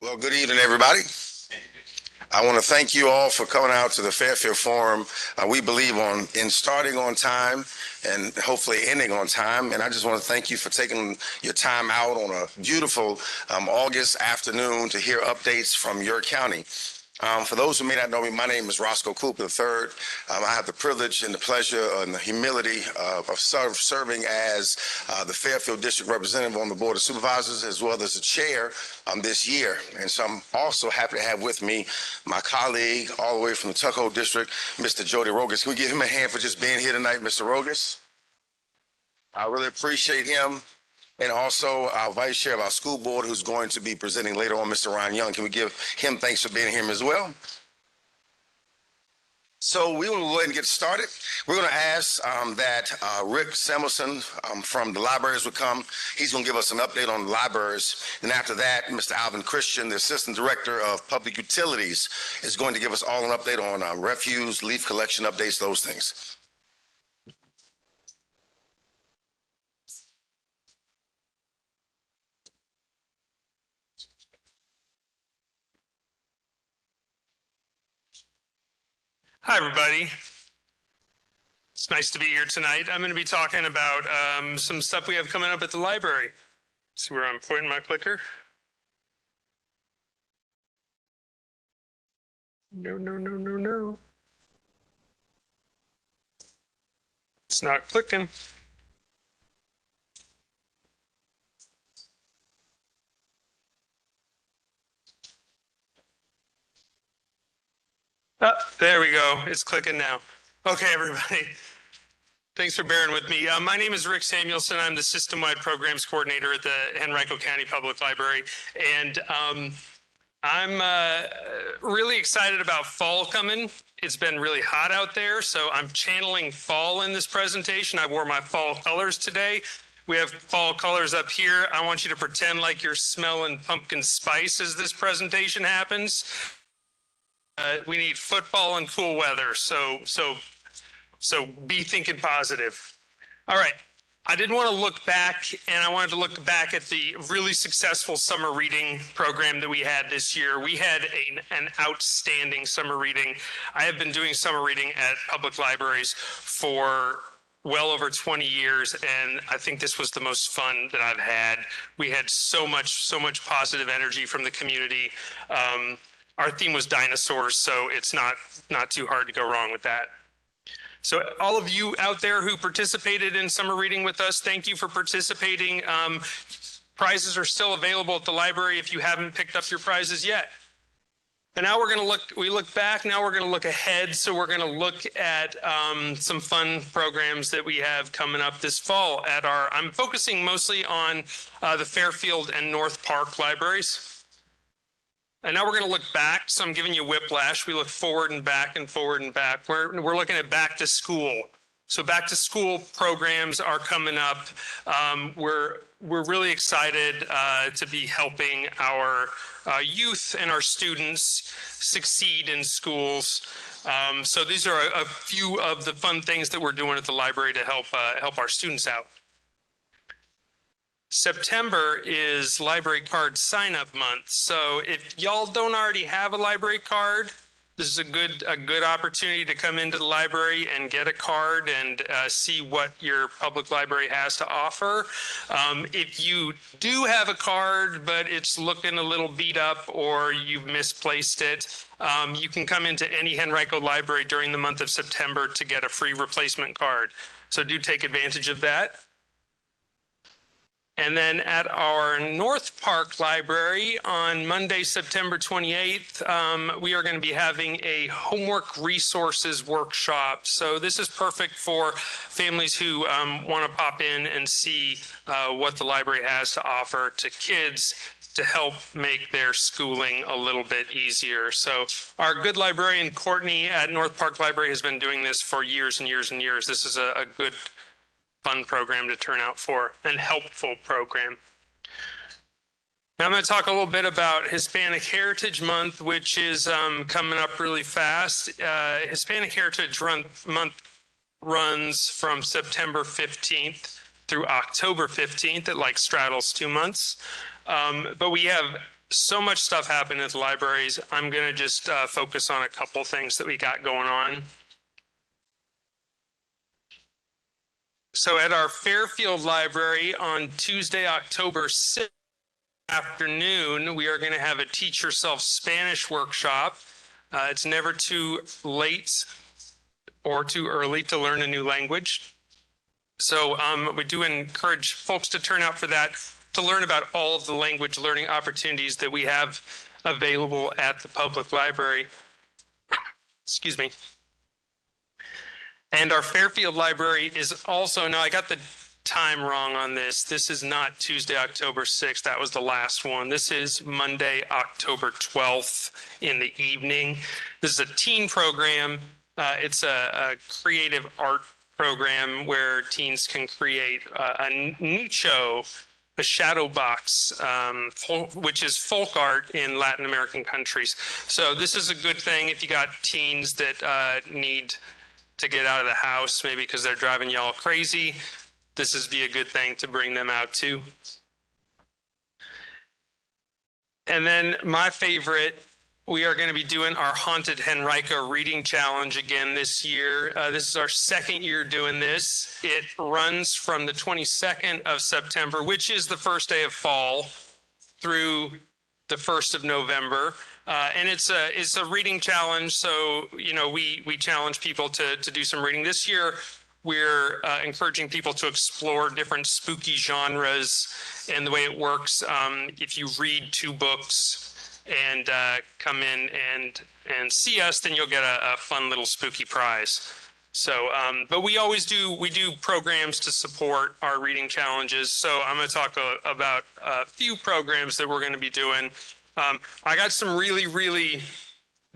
Well, good evening, everybody. I want to thank you all for coming out to the Fairfield Forum. We believe in starting on time and hopefully ending on time. And I just want to thank you for taking your time out on a beautiful August afternoon to hear updates from your county. For those who may not know me, my name is Roscoe Cooper III. I have the privilege and the pleasure and the humility of serving as the Fairfield District Representative on the Board of Supervisors, as well as the chair this year. And so I'm also happy to have with me my colleague all the way from the Tuckahoe District, Mr. Jody Rogas. Can we give him a hand for just being here tonight, Mr. Rogas? I really appreciate him. And also our vice chair of our school board, who's going to be presenting later on, Mr. Ryan Young. Can we give him thanks for being here as well? So we will go ahead and get started. We're going to ask that Rick Samuelson from the libraries would come. He's going to give us an update on the libraries. And after that, Mr. Alvin Christian, the Assistant Director of Public Utilities, is going to give us all an update on refuse, leaf collection updates, those things. Hi, everybody. It's nice to be here tonight. I'm going to be talking about some stuff we have coming up at the library. See where I'm pointing my clicker? No. It's not clicking. Oh, there we go. It's clicking now. Okay, everybody. Thanks for bearing with me. My name is Rick Samuelson. I'm the system-wide programs coordinator at the Henrico County Public Library. And I'm really excited about fall coming. It's been really hot out there, so I'm channeling fall in this presentation. I wore my fall colors today. We have fall colors up here. I want you to pretend like you're smelling pumpkin spice as this presentation happens. We need football and cool weather, so be thinking positive. All right, I did want to look back, and I wanted to look back at the really successful summer reading program that we had this year. We had an outstanding summer reading. I have been doing summer reading at public libraries for well over 20 years, and I think this was the most fun that I've had. We had so much positive energy from the community. Our theme was dinosaurs, so it's not too hard to go wrong with that. So all of you out there who participated in summer reading with us, thank you for participating. Prizes are still available at the library if you haven't picked up your prizes yet. And now we're going to look back, now we're going to look ahead. So we're going to look at some fun programs that we have coming up this fall at I'm focusing mostly on the Fairfield and North Park libraries. And now we're going to look back. So I'm giving you whiplash. We look forward and back and forward and back. We're looking at back to school. So back to school programs are coming up. We're really excited to be helping our youth and our students succeed in schools. So these are a few of the fun things that we're doing at the library to help our students out. September is library card sign-up month. So if y'all don't already have a library card, this is a good opportunity to come into the library and get a card and see what your public library has to offer. If you do have a card, but it's looking a little beat up or you've misplaced it, you can come into any Henrico library during the month of September to get a free replacement card. So do take advantage of that. And then at our North Park Library on Monday, September 28th, we are going to be having a homework resources workshop. So this is perfect for families who want to pop in and see what the library has to offer to kids to help make their schooling a little bit easier. So our good librarian, Courtney, at North Park Library has been doing this for years and years and years. This is a good fun program to turn out for and helpful program. Now I'm going to talk a little bit about Hispanic Heritage Month, which is coming up really fast. Hispanic Heritage Month runs from September 15th through October 15th. It straddles 2 months. But we have so much stuff happened at the libraries. I'm going to just focus on a couple things that we got going on. So at our Fairfield Library on Tuesday, October 6th afternoon, we are going to have a Teach Yourself Spanish workshop. It's never too late or too early to learn a new language. So we do encourage folks to turn out for that, to learn about all of the language learning opportunities that we have available at the public library. Excuse me. And our Fairfield Library is also, now I got the time wrong on this. This is not Tuesday, October 6th. That was the last one. This is Monday, October 12th in the evening. This is a teen program. It's a creative art program where teens can create a nicho, a shadow box, which is folk art in Latin American countries. So this is a good thing if you got teens that need to get out of the house, maybe because they're driving y'all crazy. This is be a good thing to bring them out to. And then my favorite, we are going to be doing our Haunted Henrico Reading Challenge again this year. This is our second year doing this. It runs from the 22nd of September, which is the first day of fall, through the 1st of November. And it's a reading challenge. So, we challenge people to do some reading. This year, we're encouraging people to explore different spooky genres. And the way it works, if you read 2 books and come in and see us, then you'll get a fun little spooky prize. So, but we do programs to support our reading challenges. So I'm going to talk about a few programs that we're going to be doing. I got some really, really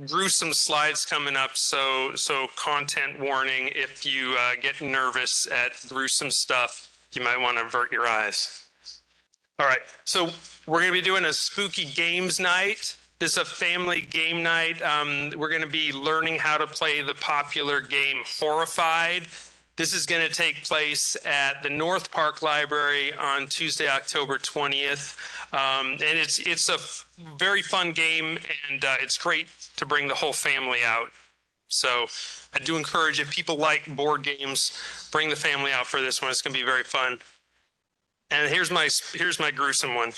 gruesome slides coming up. So content warning, if you get nervous at gruesome stuff, you might want to avert your eyes. All right, so we're going to be doing a spooky games night. This is a family game night. We're going to be learning how to play the popular game Horrified. This is going to take place at the North Park Library on Tuesday, October 20th. And it's a very fun game, and it's great to bring the whole family out. So I do encourage, if people like board games, bring the family out for this one. It's going to be very fun. And here's my gruesome one.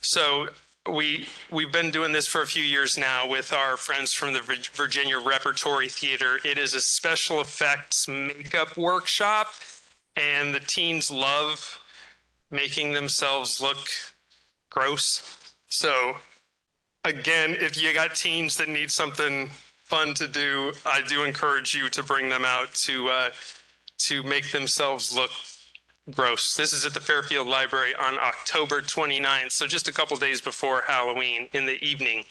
So we've been doing this for a few years now with our friends from the Virginia Repertory Theater. It is a special effects makeup workshop, and the teens love making themselves look gross. So again, if you got teens that need something fun to do, I do encourage you to bring them out to make themselves look gross. This is at the Fairfield Library on October 29th, so just a couple days before Halloween in the evening.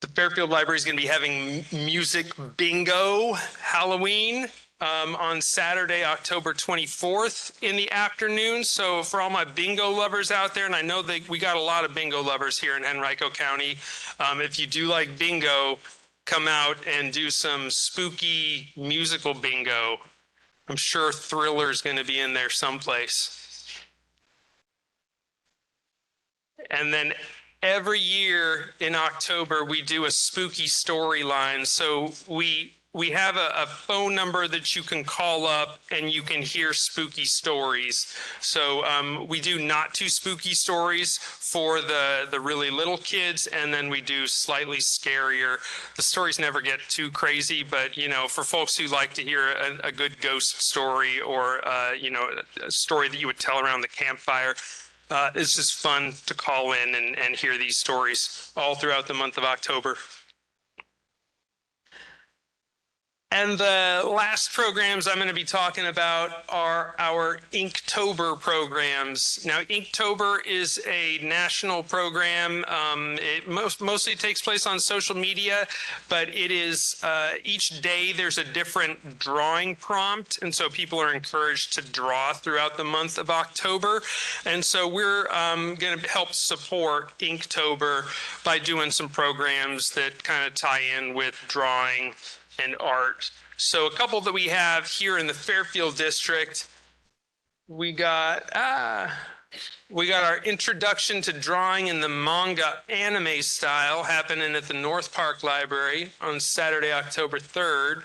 The Fairfield Library is going to be having music bingo Halloween on Saturday, October 24th in the afternoon. So for all my bingo lovers out there, and I know that we got a lot of bingo lovers here in Henrico County, if you do like bingo, come out and do some spooky musical bingo. I'm sure Thriller's going to be in there someplace. And then every year in October, we do a spooky storyline. So we have a phone number that you can call up and you can hear spooky stories. So we do not too spooky stories for the really little kids, and then we do slightly scarier. The stories never get too crazy, but for folks who like to hear a good ghost story, or a story that you would tell around the campfire, it's just fun to call in and hear these stories all throughout the month of October. And the last programs I'm going to be talking about are our Inktober programs. Now, Inktober is a national program. It mostly takes place on social media, but it is each day there's a different drawing prompt, and so people are encouraged to draw throughout the month of October. And so we're going to help support Inktober by doing some programs that kind of tie in with drawing and art. So a couple that we have here in the Fairfield district, we got We got our introduction to drawing in the manga anime style happening at the North Park Library on Saturday, October 3rd.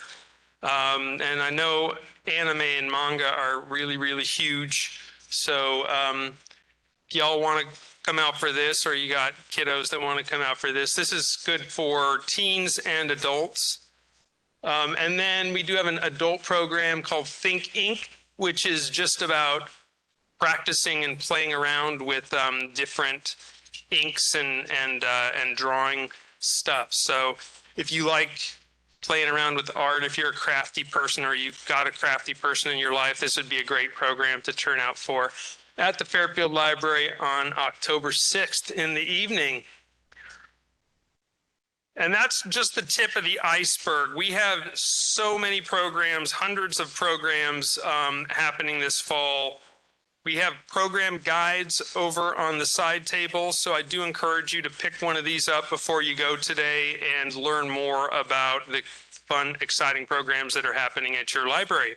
And I know anime and manga are really, really huge. So if y'all want to come out for this, or you got kiddos that want to come out for this, this is good for teens and adults. And then we do have an adult program called Think Inc., which is just about practicing and playing around with different inks and drawing stuff. So if you like playing around with art, if you're a crafty person or you've got a crafty person in your life, this would be a great program to turn out for at the Fairfield Library on October 6th in the evening. And that's just the tip of the iceberg. We have so many programs, hundreds of programs happening this fall. We have program guides over on the side table, so I do encourage you to pick one of these up before you go today and learn more about the fun, exciting programs that are happening at your library.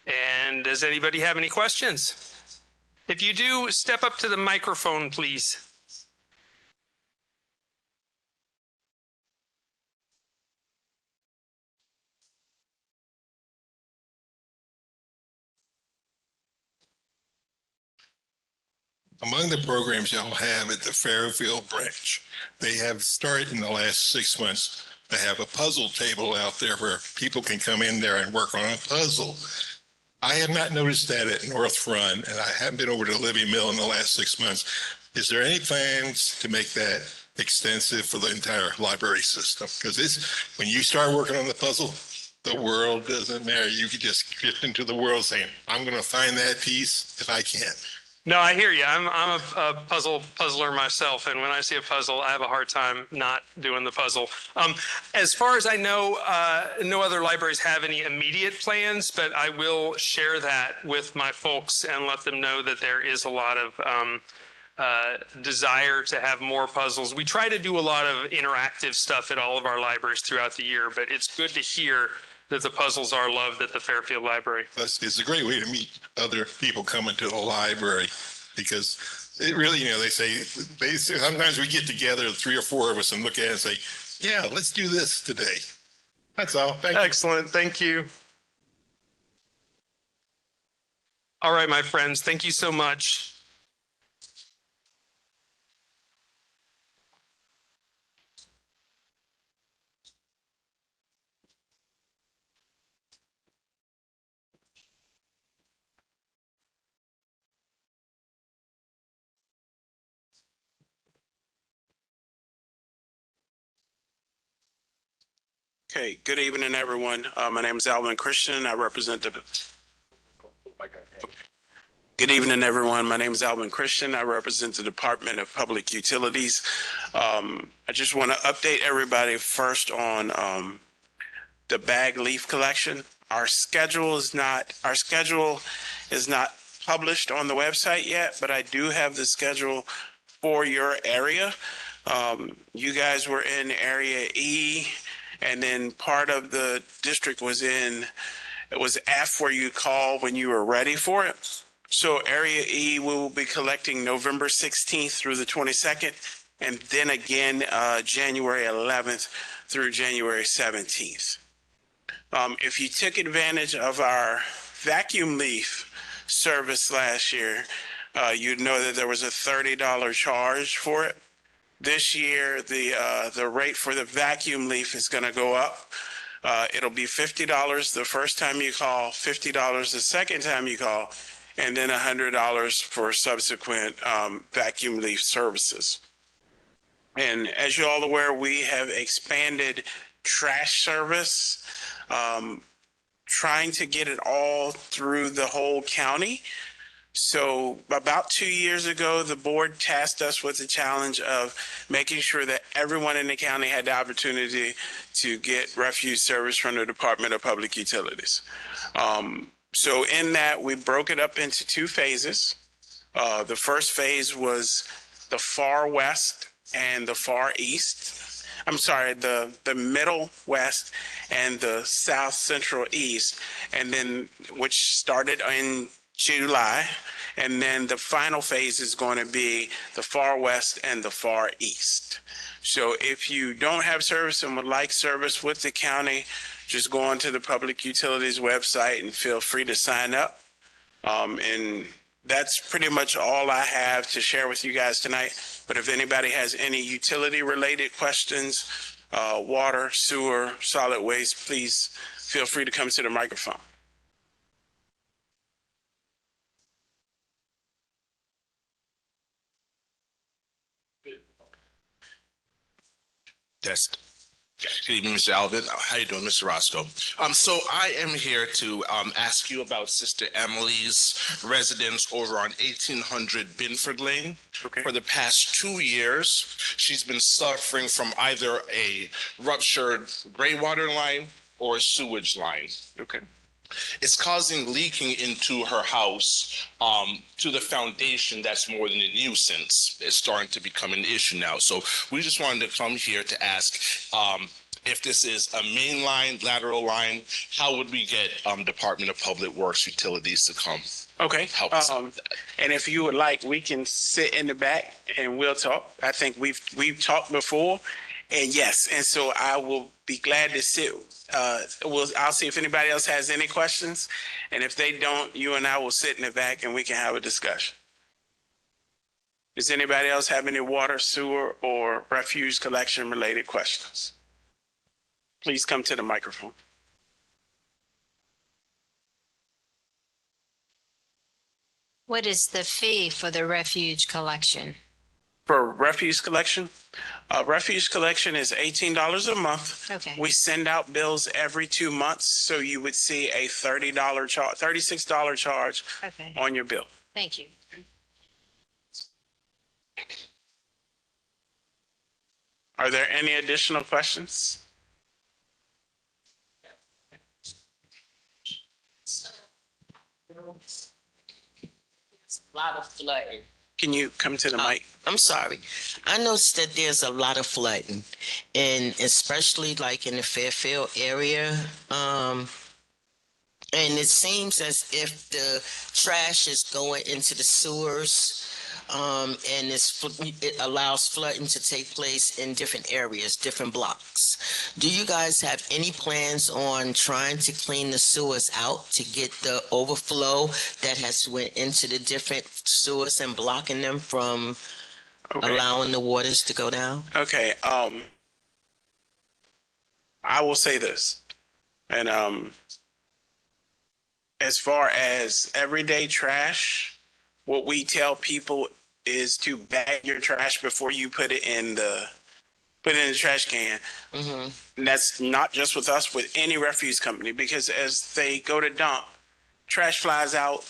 And does anybody have any questions? If you do, step up to the microphone, please. Among the programs y'all have at the Fairfield branch, they have started in the last 6 months to have a puzzle table out there where people can come in there and work on a puzzle. I have not noticed that at North Front, and I haven't been over to Libby Mill in the last 6 months. Is there any plans to make that extensive for the entire library system? Because when you start working on the puzzle, the world doesn't matter. You could just get into the world saying, I'm going to find that piece if I can. No, I hear you. I'm a puzzler myself, and when I see a puzzle, I have a hard time not doing the puzzle. As far as I know, no other libraries have any immediate plans, but I will share that with my folks and let them know that there is a lot of desire to have more puzzles. We try to do a lot of interactive stuff at all of our libraries throughout the year, but it's good to hear that the puzzles are loved at the Fairfield Library. It's a great way to meet other people coming to the library, because it really, they say sometimes we get together, 3 or 4 of us, and look at it and say, yeah, let's do this today. That's all. Thank you. Excellent. Thank you. All right, my friends. Thank you so much. Okay, good evening, everyone. My name is Alvin Christian. I represent the. Good evening, everyone. My name is Alvin Christian. I represent the Department of Public Utilities. I just want to update everybody first on the bag leaf collection. Our schedule is not published on the website yet, but I do have the schedule for your area. You guys were in Area E, and then part of the district was F, where you call when you were ready for it. So Area E, we will be collecting November 16th through the 22nd, and then again January 11th through January 17th. If you took advantage of our vacuum leaf service last year, you'd know that there was a $30 charge for it. This year, the rate for the vacuum leaf is going to go up. It'll be $50 the first time you call, $50 the second time you call, and then $100 for subsequent vacuum leaf services. And as you're all aware, we have expanded trash service, trying to get it all through the whole county. So about 2 years ago, the board tasked us with the challenge of making sure that everyone in the county had the opportunity to get refuse service from the Department of Public Utilities. So in that, we broke it up into 2 phases. The first phase was the far west and the far east. I'm sorry, the middle west and the south central east, and then which started in July. And then the final phase is going to be the far west and the far east. So if you don't have service and would like service with the county, just go onto the Public Utilities website and feel free to sign up. And that's pretty much all I have to share with you guys tonight. But if anybody has any utility related questions, water, sewer, solid waste, please feel free to come to the microphone. Yes. Good evening, Mr. Alvin. How you doing, Mr. Roscoe? So I am here to ask you about Sister Emily's residence over on 1800 Binford Lane. Okay. For the past 2 years, she's been suffering from either a ruptured gray water line or a sewage line. Okay. It's causing leaking into her house to the foundation. That's more than a nuisance. It's starting to become an issue now. So we just wanted to come here to ask if this is a main line, lateral line, how would we get Department of Public Works Utilities to come? Okay. Help us out with that. And if you would like, we can sit in the back and we'll talk. I think we've talked before, and yes, and so I will be glad to sit. I'll see if anybody else has any questions, and if they don't, you and I will sit in the back and we can have a discussion. Does anybody else have any water, sewer, or refuse collection related questions? Please come to the microphone. What is the fee for the refuge collection? For refuse collection is $18 a month. Okay. We send out bills every 2 months, so you would see a $30 charge, $36 charge Okay. on your bill. Thank you. Are there any additional questions? A lot of flooding. Can you come to the mic? I'm sorry. I noticed that there's a lot of flooding, and especially like in the Fairfield area. And it seems as if the trash is going into the sewers, and it allows flooding to take place in different areas, different blocks. Do you guys have any plans on trying to clean the sewers out to get the overflow that has went into the different sewers and blocking them from allowing the waters to go down? Okay. I will say this, and as far as everyday trash, what we tell people is to bag your trash before you put it in the trash can. Mm-hmm. And that's not just with us, with any refuse company, because as they go to dump, trash flies out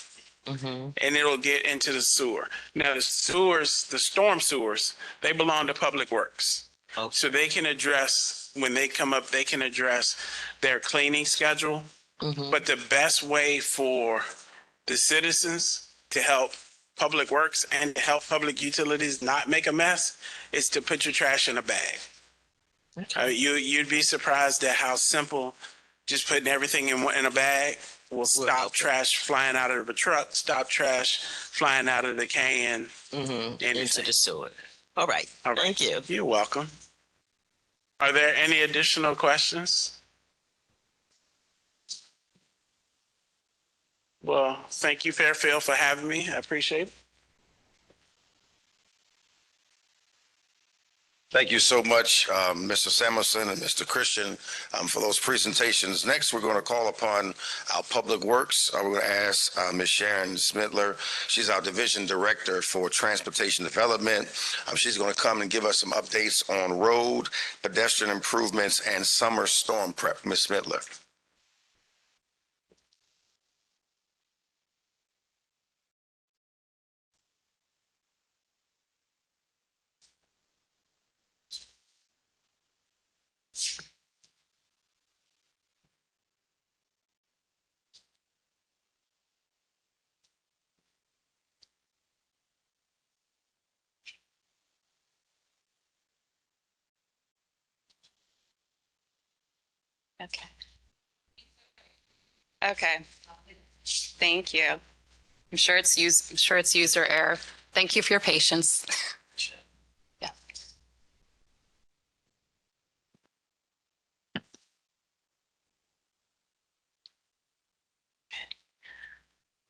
Mm-hmm. and it'll get into the sewer. Now the sewers, the storm sewers, they belong to Public Works. Okay. So they can address, when they come up, they can address their cleaning schedule. Mm-hmm. But the best way for the citizens to help Public Works and to help public utilities not make a mess is to put your trash in a bag. Okay. You'd be surprised at how simple just putting everything in a bag will stop help. trash flying out of the truck, stop trash flying out of the can. Mm-hmm. Into Anything. the sewer. All right. All right. Thank you. You're welcome. Are there any additional questions? Well, thank you, Fairfield, for having me. I appreciate it. Thank you so much, Mr. Samuelson and Mr. Christian, for those presentations. Next, we're going to call upon our Public Works. We're going to ask Ms. Sharon Smitler. She's our Division Director for Transportation Development. She's going to come and give us some updates on road, pedestrian improvements, and summer storm prep. Ms. Smitler. Okay. Okay. Thank you. I'm sure it's user error. Thank you for your patience. Yeah.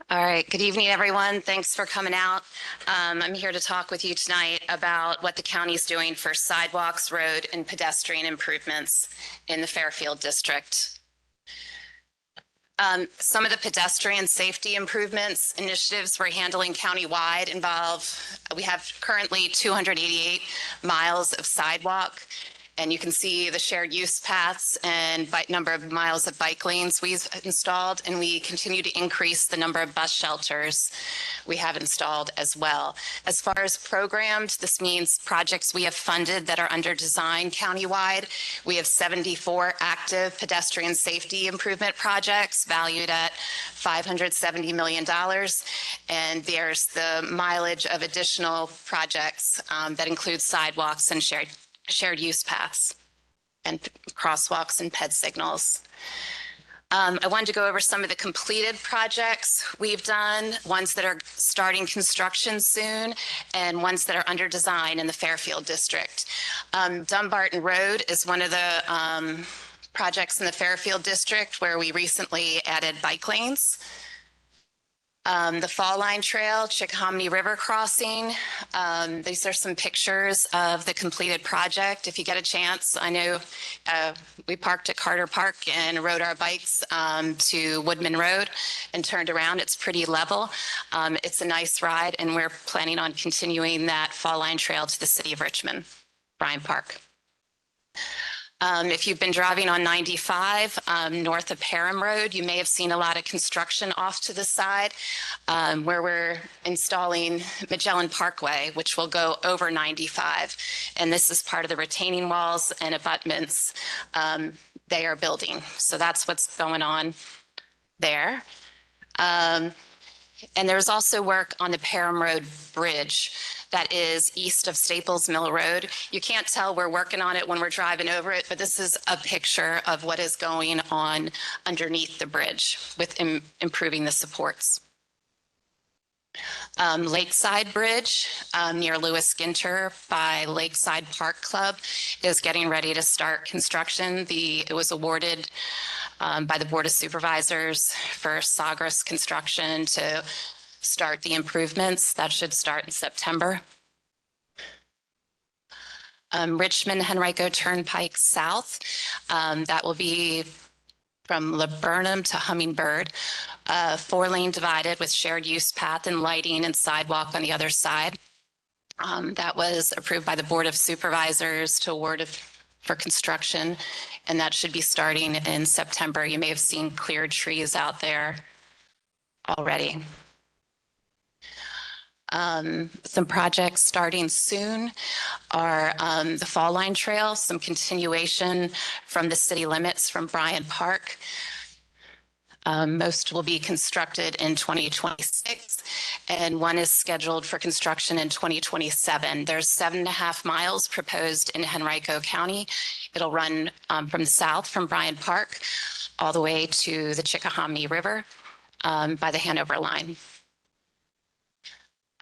All right. Good evening, everyone. Thanks for coming out. I'm here to talk with you tonight about what the county's doing for sidewalks, road, and pedestrian improvements in the Fairfield district. Some of the pedestrian safety improvements initiatives we're handling countywide we have currently 288 miles of sidewalk, and you can see the shared use paths and number of miles of bike lanes we've installed, and we continue to increase the number of bus shelters we have installed as well. As far as programmed, this means projects we have funded that are under design countywide. We have 74 active pedestrian safety improvement projects valued at $570 million. And there's the mileage of additional projects that include sidewalks and shared use paths and crosswalks and ped signals. I wanted to go over some of the completed projects we've done, ones that are starting construction soon, and ones that are under design in the Fairfield district. Dumbarton Road is one of the projects in the Fairfield district where we recently added bike lanes. The Fall Line Trail, Chickahominy River Crossing. These are some pictures of the completed project. If you get a chance, I know we parked at Carter Park and rode our bikes to Woodman Road and turned around. It's pretty level. It's a nice ride, and we're planning on continuing that Fall Line Trail to the city of Richmond, Bryant Park. If you've been driving on 95 north of Parham Road, you may have seen a lot of construction off to the side where we're installing Magellan Parkway, which will go over 95. And this is part of the retaining walls and abutments they are building. So that's what's going on there. And there's also work on the Parham Road Bridge that is east of Staples Mill Road. You can't tell we're working on it when we're driving over it, but this is a picture of what is going on underneath the bridge with improving the supports. Lakeside Bridge near Lewis Ginter by Lakeside Park Club is getting ready to start construction. It was awarded by the Board of Supervisors for Sagres Construction to start the improvements. That should start in September. Richmond Henrico Turnpike South, that will be from Laburnum to Hummingbird, 4-lane divided with shared use path and lighting and sidewalk on the other side. That was approved by the Board of Supervisors to award for construction, and that should be starting in September. You may have seen cleared trees out there already. Some projects starting soon are the Fall Line Trail, some continuation from the city limits from Bryant Park. Most will be constructed in 2026, and one is scheduled for construction in 2027. There's 7.5 miles proposed in Henrico County. It'll run from the south from Bryant Park all the way to the Chickahominy River by the Hanover line.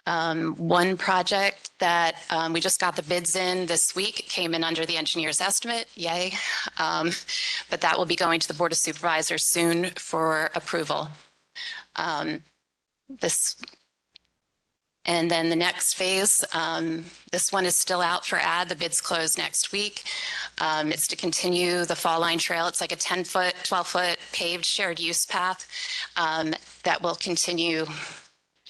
One project that we just got the bids in this week, it came in under the engineer's estimate, yay. But that will be going to the Board of Supervisors soon for approval. And then the next phase, this one is still out for ad. The bids close next week. It's to continue the Fall Line Trail. It's like a 10-foot, 12-foot paved shared use path that will continue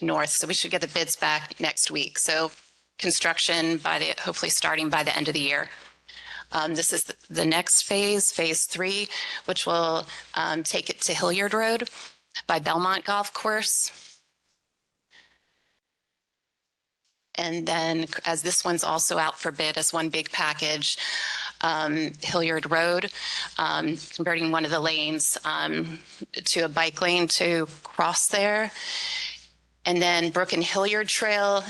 north. So we should get the bids back next week. So construction hopefully starting by the end of the year. This is the next phase, phase 3, which will take it to Hilliard Road by Belmont Golf Course. And then as this one's also out for bid as one big package, Hilliard Road, converting one of the lanes to a bike lane to cross there. And then Brook and Hilliard Trail,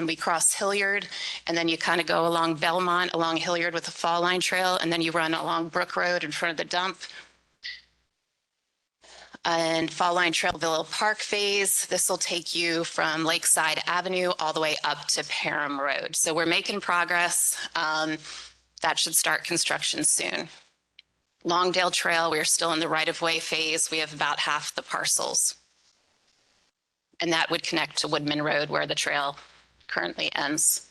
we cross Hilliard, and then you kind of go along Belmont, along Hilliard with the Fall Line Trail, and then you run along Brook Road in front of the dump. And Fall Line Trail Villa Park phase, this will take you from Lakeside Avenue all the way up to Parham Road. So we're making progress. That should start construction soon. Longdale Trail, we're still in the right-of-way phase. We have about half the parcels. And that would connect to Woodman Road where the trail currently ends.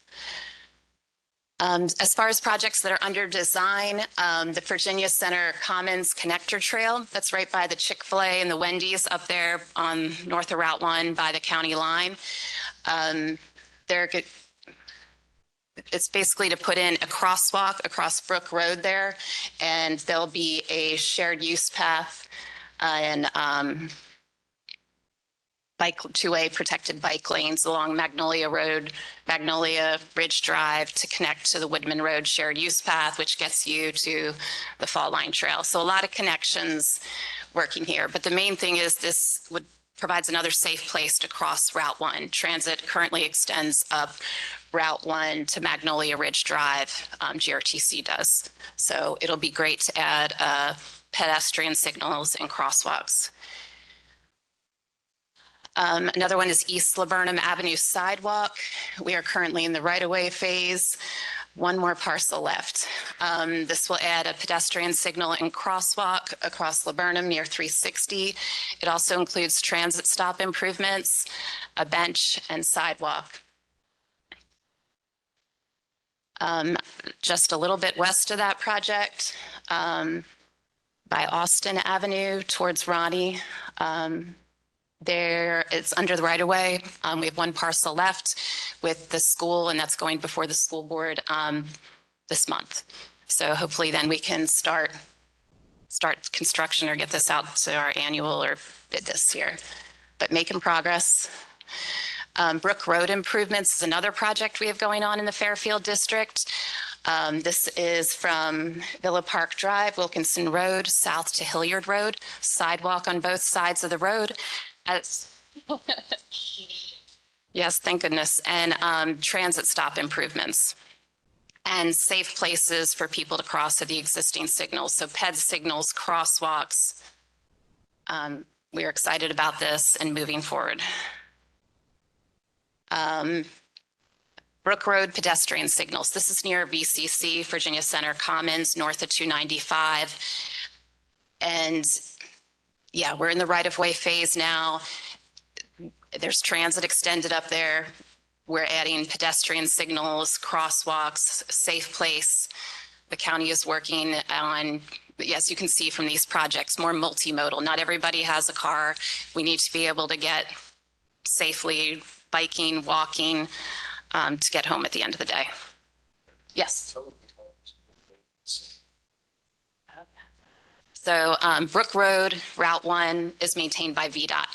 As far as projects that are under design, the Virginia Center Commons Connector Trail, that's right by the Chick-fil-A and the Wendy's up there on north of Route 1 by the county line. It's basically to put in a crosswalk across Brook Road there, and there'll be a shared use path and two-way protected bike lanes along Magnolia Road, Magnolia Ridge Drive to connect to the Woodman Road shared use path, which gets you to the Fall Line Trail. So a lot of connections working here. But the main thing is this provides another safe place to cross Route 1. Transit currently extends up Route 1 to Magnolia Ridge Drive, GRTC does. So it'll be great to add pedestrian signals and crosswalks. Another one is East Laburnum Avenue sidewalk. We are currently in the right-of-way phase. One more parcel left. This will add a pedestrian signal and crosswalk across Laburnum near 360. It also includes transit stop improvements, a bench, and sidewalk. Just a little bit west of that project, by Austin Avenue towards Ronnie, there, it's under the right-of-way. We have one parcel left with the school, and that's going before the school board this month. So hopefully then we can start construction or get this out to our annual or bid this year. But making progress. Brook Road improvements is another project we have going on in the Fairfield district. This is from Villa Park Drive, Wilkinson Road, south to Hilliard Road, sidewalk on both sides of the road. Yes, thank goodness. And transit stop improvements and safe places for people to cross at the existing signals. So PED signals, crosswalks. We are excited about this and moving forward. Brook Road pedestrian signals. This is near VCC, Virginia Center Commons, north of 295. And yeah, we're in the right-of-way phase now. There's transit extended up there. We're adding pedestrian signals, crosswalks, safe place. The county is working on, yes, you can see from these projects, more multimodal. Not everybody has a car. We need to be able to get safely biking, walking, to get home at the end of the day. Yes. So Brook Road, Route 1 is maintained by VDOT.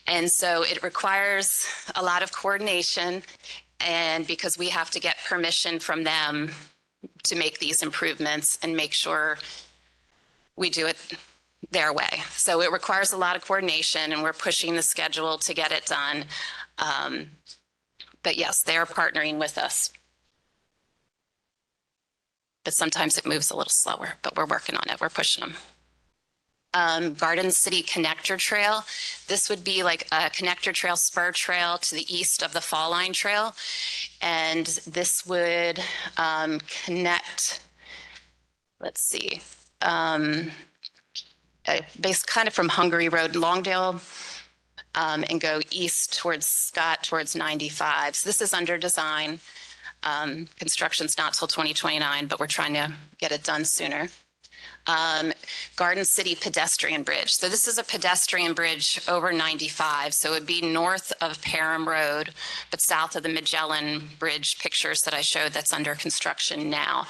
And so it requires a lot of coordination, and because we have to get permission from them to make these improvements and make sure we do it their way. So it requires a lot of coordination, and we're pushing the schedule to get it done. But yes, they are partnering with us. But sometimes it moves a little slower, but we're working on it. We're pushing them. Garden City Connector Trail. This would be like a connector trail, spur trail to the east of the Fall Line Trail. And this would connect, let's see, based kind of from Hungary Road, Longdale, and go east towards Scott, towards 95. So this is under design. Construction's not till 2029, but we're trying to get it done sooner. Garden City Pedestrian Bridge. So this is a pedestrian bridge over 95. So it would be north of Parham Road, but south of the Magellan Bridge pictures that I showed that's under construction now.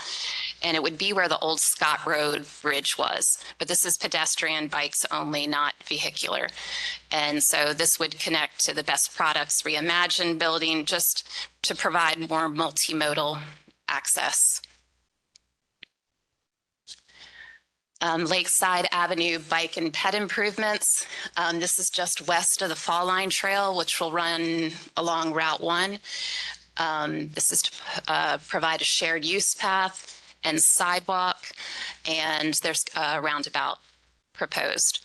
And it would be where the old Scott Road Bridge was. But this is pedestrian, bikes only, not vehicular. And so this would connect to the Best Products Reimagined building just to provide more multimodal access. Lakeside Avenue bike and ped improvements. This is just west of the Fall Line Trail, which will run along Route 1. This is to provide a shared use path and sidewalk, and there's a roundabout proposed.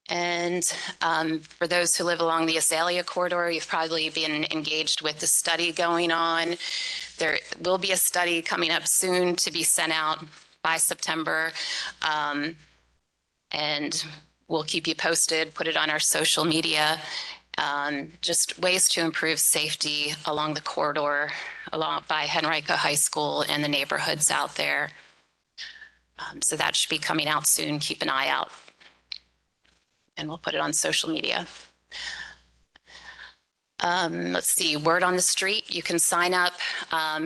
And for those who live along the Azalea corridor, you've probably been engaged with the study going on. There will be a study coming up soon to be sent out by September. And we'll keep you posted, put it on our social media. Just ways to improve safety along the corridor, along by Henrico High School and the neighborhoods out there. So that should be coming out soon. Keep an eye out. And we'll put it on social media. Let's see, word on the street. You can sign up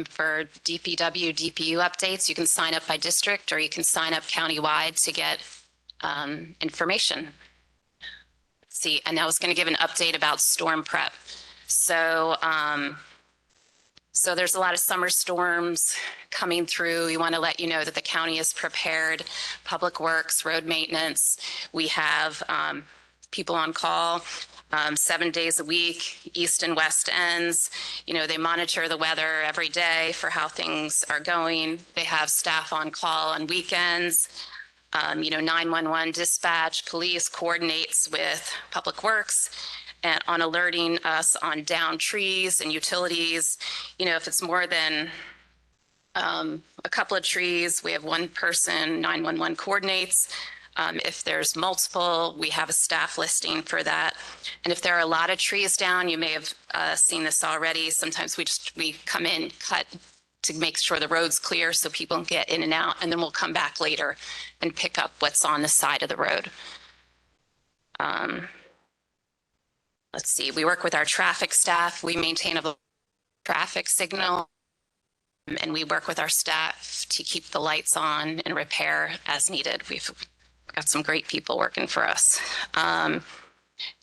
for DPW, DPU updates. You can sign up by district, or you can sign up countywide to get information. Let's see, and I was going to give an update about storm prep. So there's a lot of summer storms coming through. We want to let you know that the county is prepared. Public Works, road maintenance. We have people on call 7 days a week, east and west ends. You know, they monitor the weather every day for how things are going. They have staff on call on weekends. 911 dispatch, police coordinates with Public Works and on alerting us on downed trees and utilities. If it's more than a couple of trees, we have one person, 911 coordinates. If there's multiple, we have a staff listing for that. And if there are a lot of trees down, you may have seen this already. Sometimes we come in, cut to make sure the road's clear so people can get in and out, and then we'll come back later and pick up what's on the side of the road. Let's see, we work with our traffic staff. We maintain a traffic signal, and we work with our staff to keep the lights on and repair as needed. We've got some great people working for us.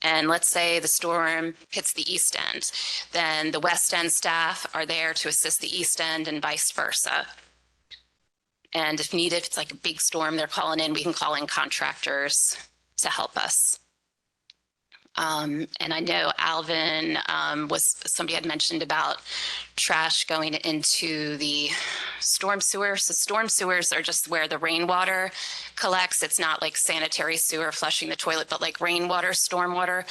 And let's say the storm hits the east end, then the west end staff are there to assist the east end and vice versa. And if needed, if it's like a big storm they're calling in, we can call in contractors to help us. And I know Alvin somebody had mentioned about trash going into the storm sewers. So storm sewers are just where the rainwater collects. It's not like sanitary sewer flushing the toilet, but like rainwater, stormwater.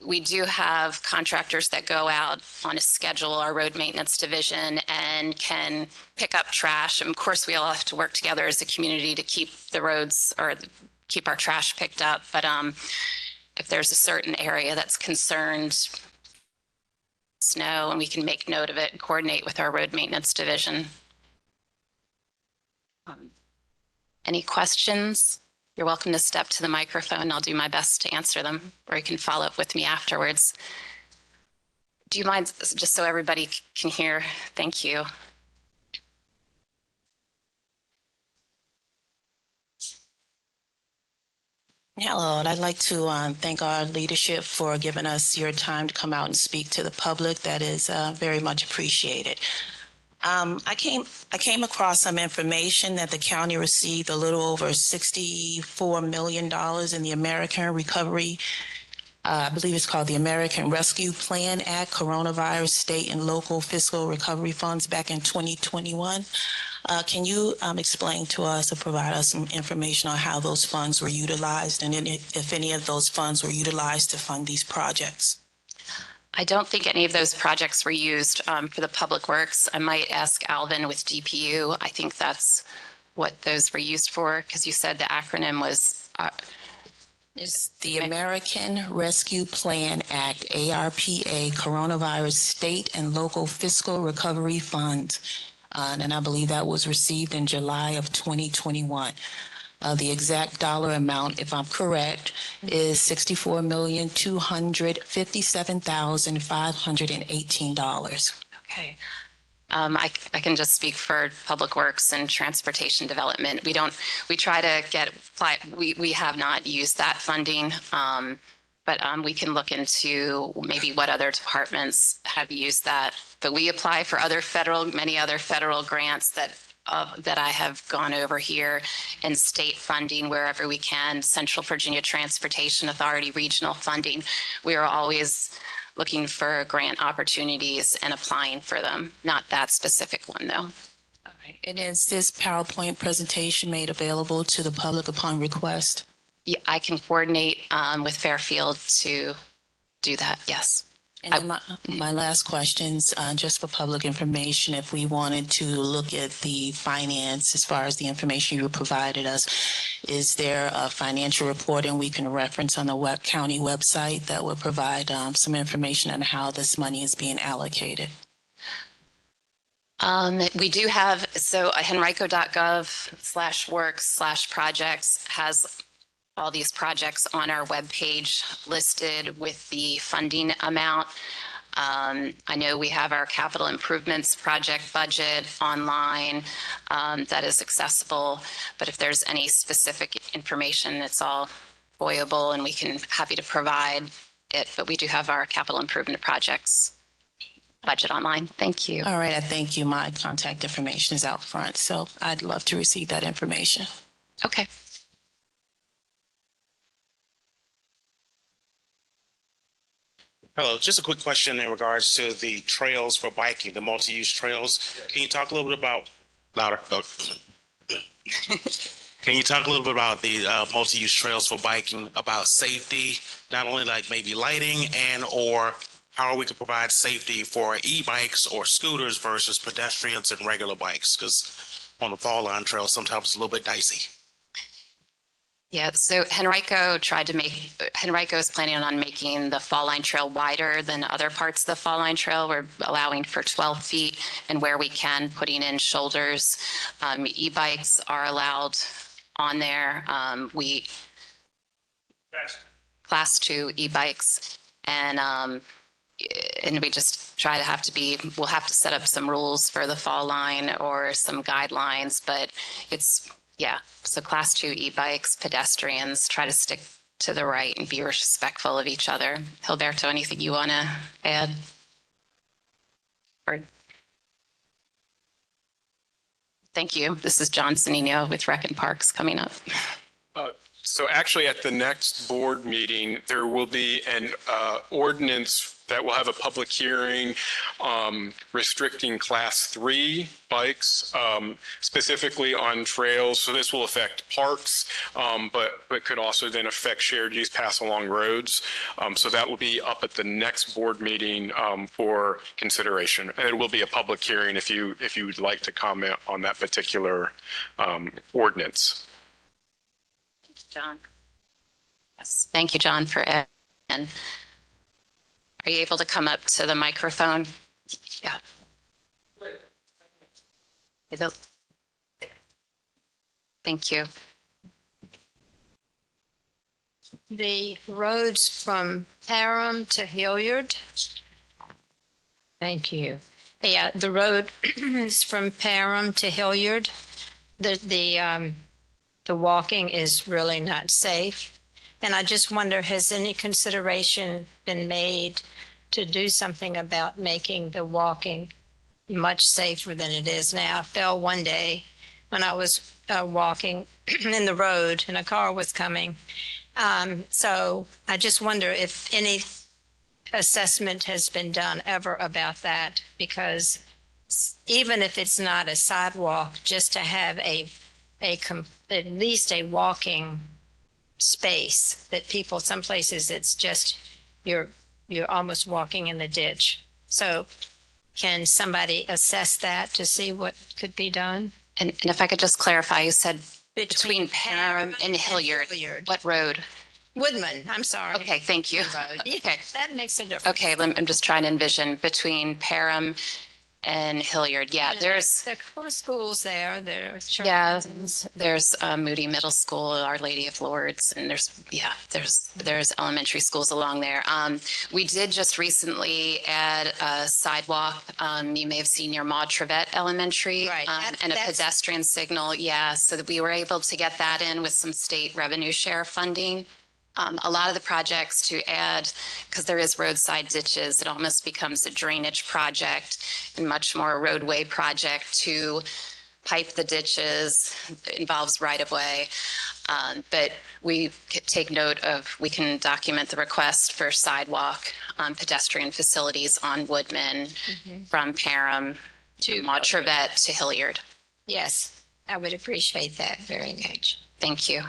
We do have contractors that go out on a schedule, our road maintenance division, and can pick up trash. And of course, we all have to work together as a community to keep the roads or keep our trash picked up. But if there's a certain area that's concerned, snow, and we can make note of it and coordinate with our road maintenance division. Any questions? You're welcome to step to the microphone. I'll do my best to answer them, or you can follow up with me afterwards. Do you mind, just so everybody can hear? Thank you. Hello, and I'd like to thank our leadership for giving us your time to come out and speak to the public. That is very much appreciated. I came across some information that the county received a little over $64 million in the American Recovery, I believe it's called the American Rescue Plan Act, Coronavirus State and Local Fiscal Recovery Funds back in 2021. Can you explain to us or provide us some information on how those funds were utilized and if any of those funds were utilized to fund these projects? I don't think any of those projects were used for the Public Works. I might ask Alvin with DPU. I think that's what those were used for, because you said the acronym was... Is the American Rescue Plan Act, ARPA, Coronavirus State and Local Fiscal Recovery Fund. And I believe that was received in July of 2021. The exact dollar amount, if I'm correct, is $64,257,518. Okay. I can just speak for Public Works and Transportation Development. We try to we have not used that funding, but we can look into maybe what other departments have used that. But we apply for many other federal grants that I have gone over here, and state funding wherever we can, Central Virginia Transportation Authority regional funding. We are always looking for grant opportunities and applying for them. Not that specific one, though. All right. And is this PowerPoint presentation made available to the public upon request? I can coordinate with Fairfield to do that, yes. And then my last questions, just for public information, if we wanted to look at the finance as far as the information you provided us, is there a financial reporting we can reference on the county website that would provide some information on how this money is being allocated? We do have, so henrico.gov/works/projects has all these projects on our webpage listed with the funding amount. I know we have our capital improvements project budget online that is accessible, but if there's any specific information, it's all FOIable and we can happy to provide it, but we do have our capital improvement projects budget online. Thank you. All right, I thank you. My contact information is out front, so I'd love to receive that information. Okay. Hello, just a quick question in regards to the trails for biking, the multi-use trails. Can you talk a little bit about, louder? Oh. Can you talk a little bit about the multi-use trails for biking, about safety, not only like maybe lighting and or how we can provide safety for e-bikes or scooters versus pedestrians and regular bikes? Because on the fall line trail, sometimes it's a little bit dicey. Yeah, so Henrico is planning on making the fall line trail wider than other parts of the fall line trail. We're allowing for 12 feet and where we can, putting in shoulders. E-bikes are allowed on there. Class 2 e-bikes and we just try to we'll have to set up some rules for the fall line or some guidelines, but so class 2 e-bikes, pedestrians, try to stick to the right and be respectful of each other. Gilberto, anything you want to add? Thank you. This is John Sonino with Rec and Parks coming up. So actually at the next board meeting, there will be an ordinance that will have a public hearing restricting class 3 bikes, specifically on trails. So this will affect parks, but could also then affect shared use pass along roads. So that will be up at the next board meeting for consideration. And it will be a public hearing if you would like to comment on that particular ordinance. John. Yes, thank you, John, for it. And are you able to come up to the microphone? Yeah. Thank you. The roads from Parham to Hilliard. Thank you. Yeah, the road is from Parham to Hilliard. The walking is really not safe. And I just wonder, has any consideration been made to do something about making the walking much safer than it is now? I fell one day when I was walking in the road and a car was coming. So I just wonder if any assessment has been done ever about that, because even if it's not a sidewalk, just to have at least a walking space that people, some places it's just, you're almost walking in the ditch. So can somebody assess that to see what could be done? And if I could just clarify, you said between Parham and Hilliard. What road? Woodman, I'm sorry. Okay, thank you. Okay, that makes a difference. Okay, I'm just trying to envision between Parham and Hilliard. Yeah, there's There are schools there. there's Moody Middle School, Our Lady of Lourdes, and there's elementary schools along there. We did just recently add a sidewalk. You may have seen your Maud Trevette Elementary, Right. And a pedestrian signal. Yeah, so that we were able to get that in with some state revenue share funding. A lot of the projects to add, because there is roadside ditches, it almost becomes a drainage project and much more a roadway project to pipe the ditches. It involves right of way. But we take note of, we can document the request for sidewalk pedestrian facilities on Woodman from Parham to Maud Trevette to Hilliard. Yes, I would appreciate that very much. Thank you.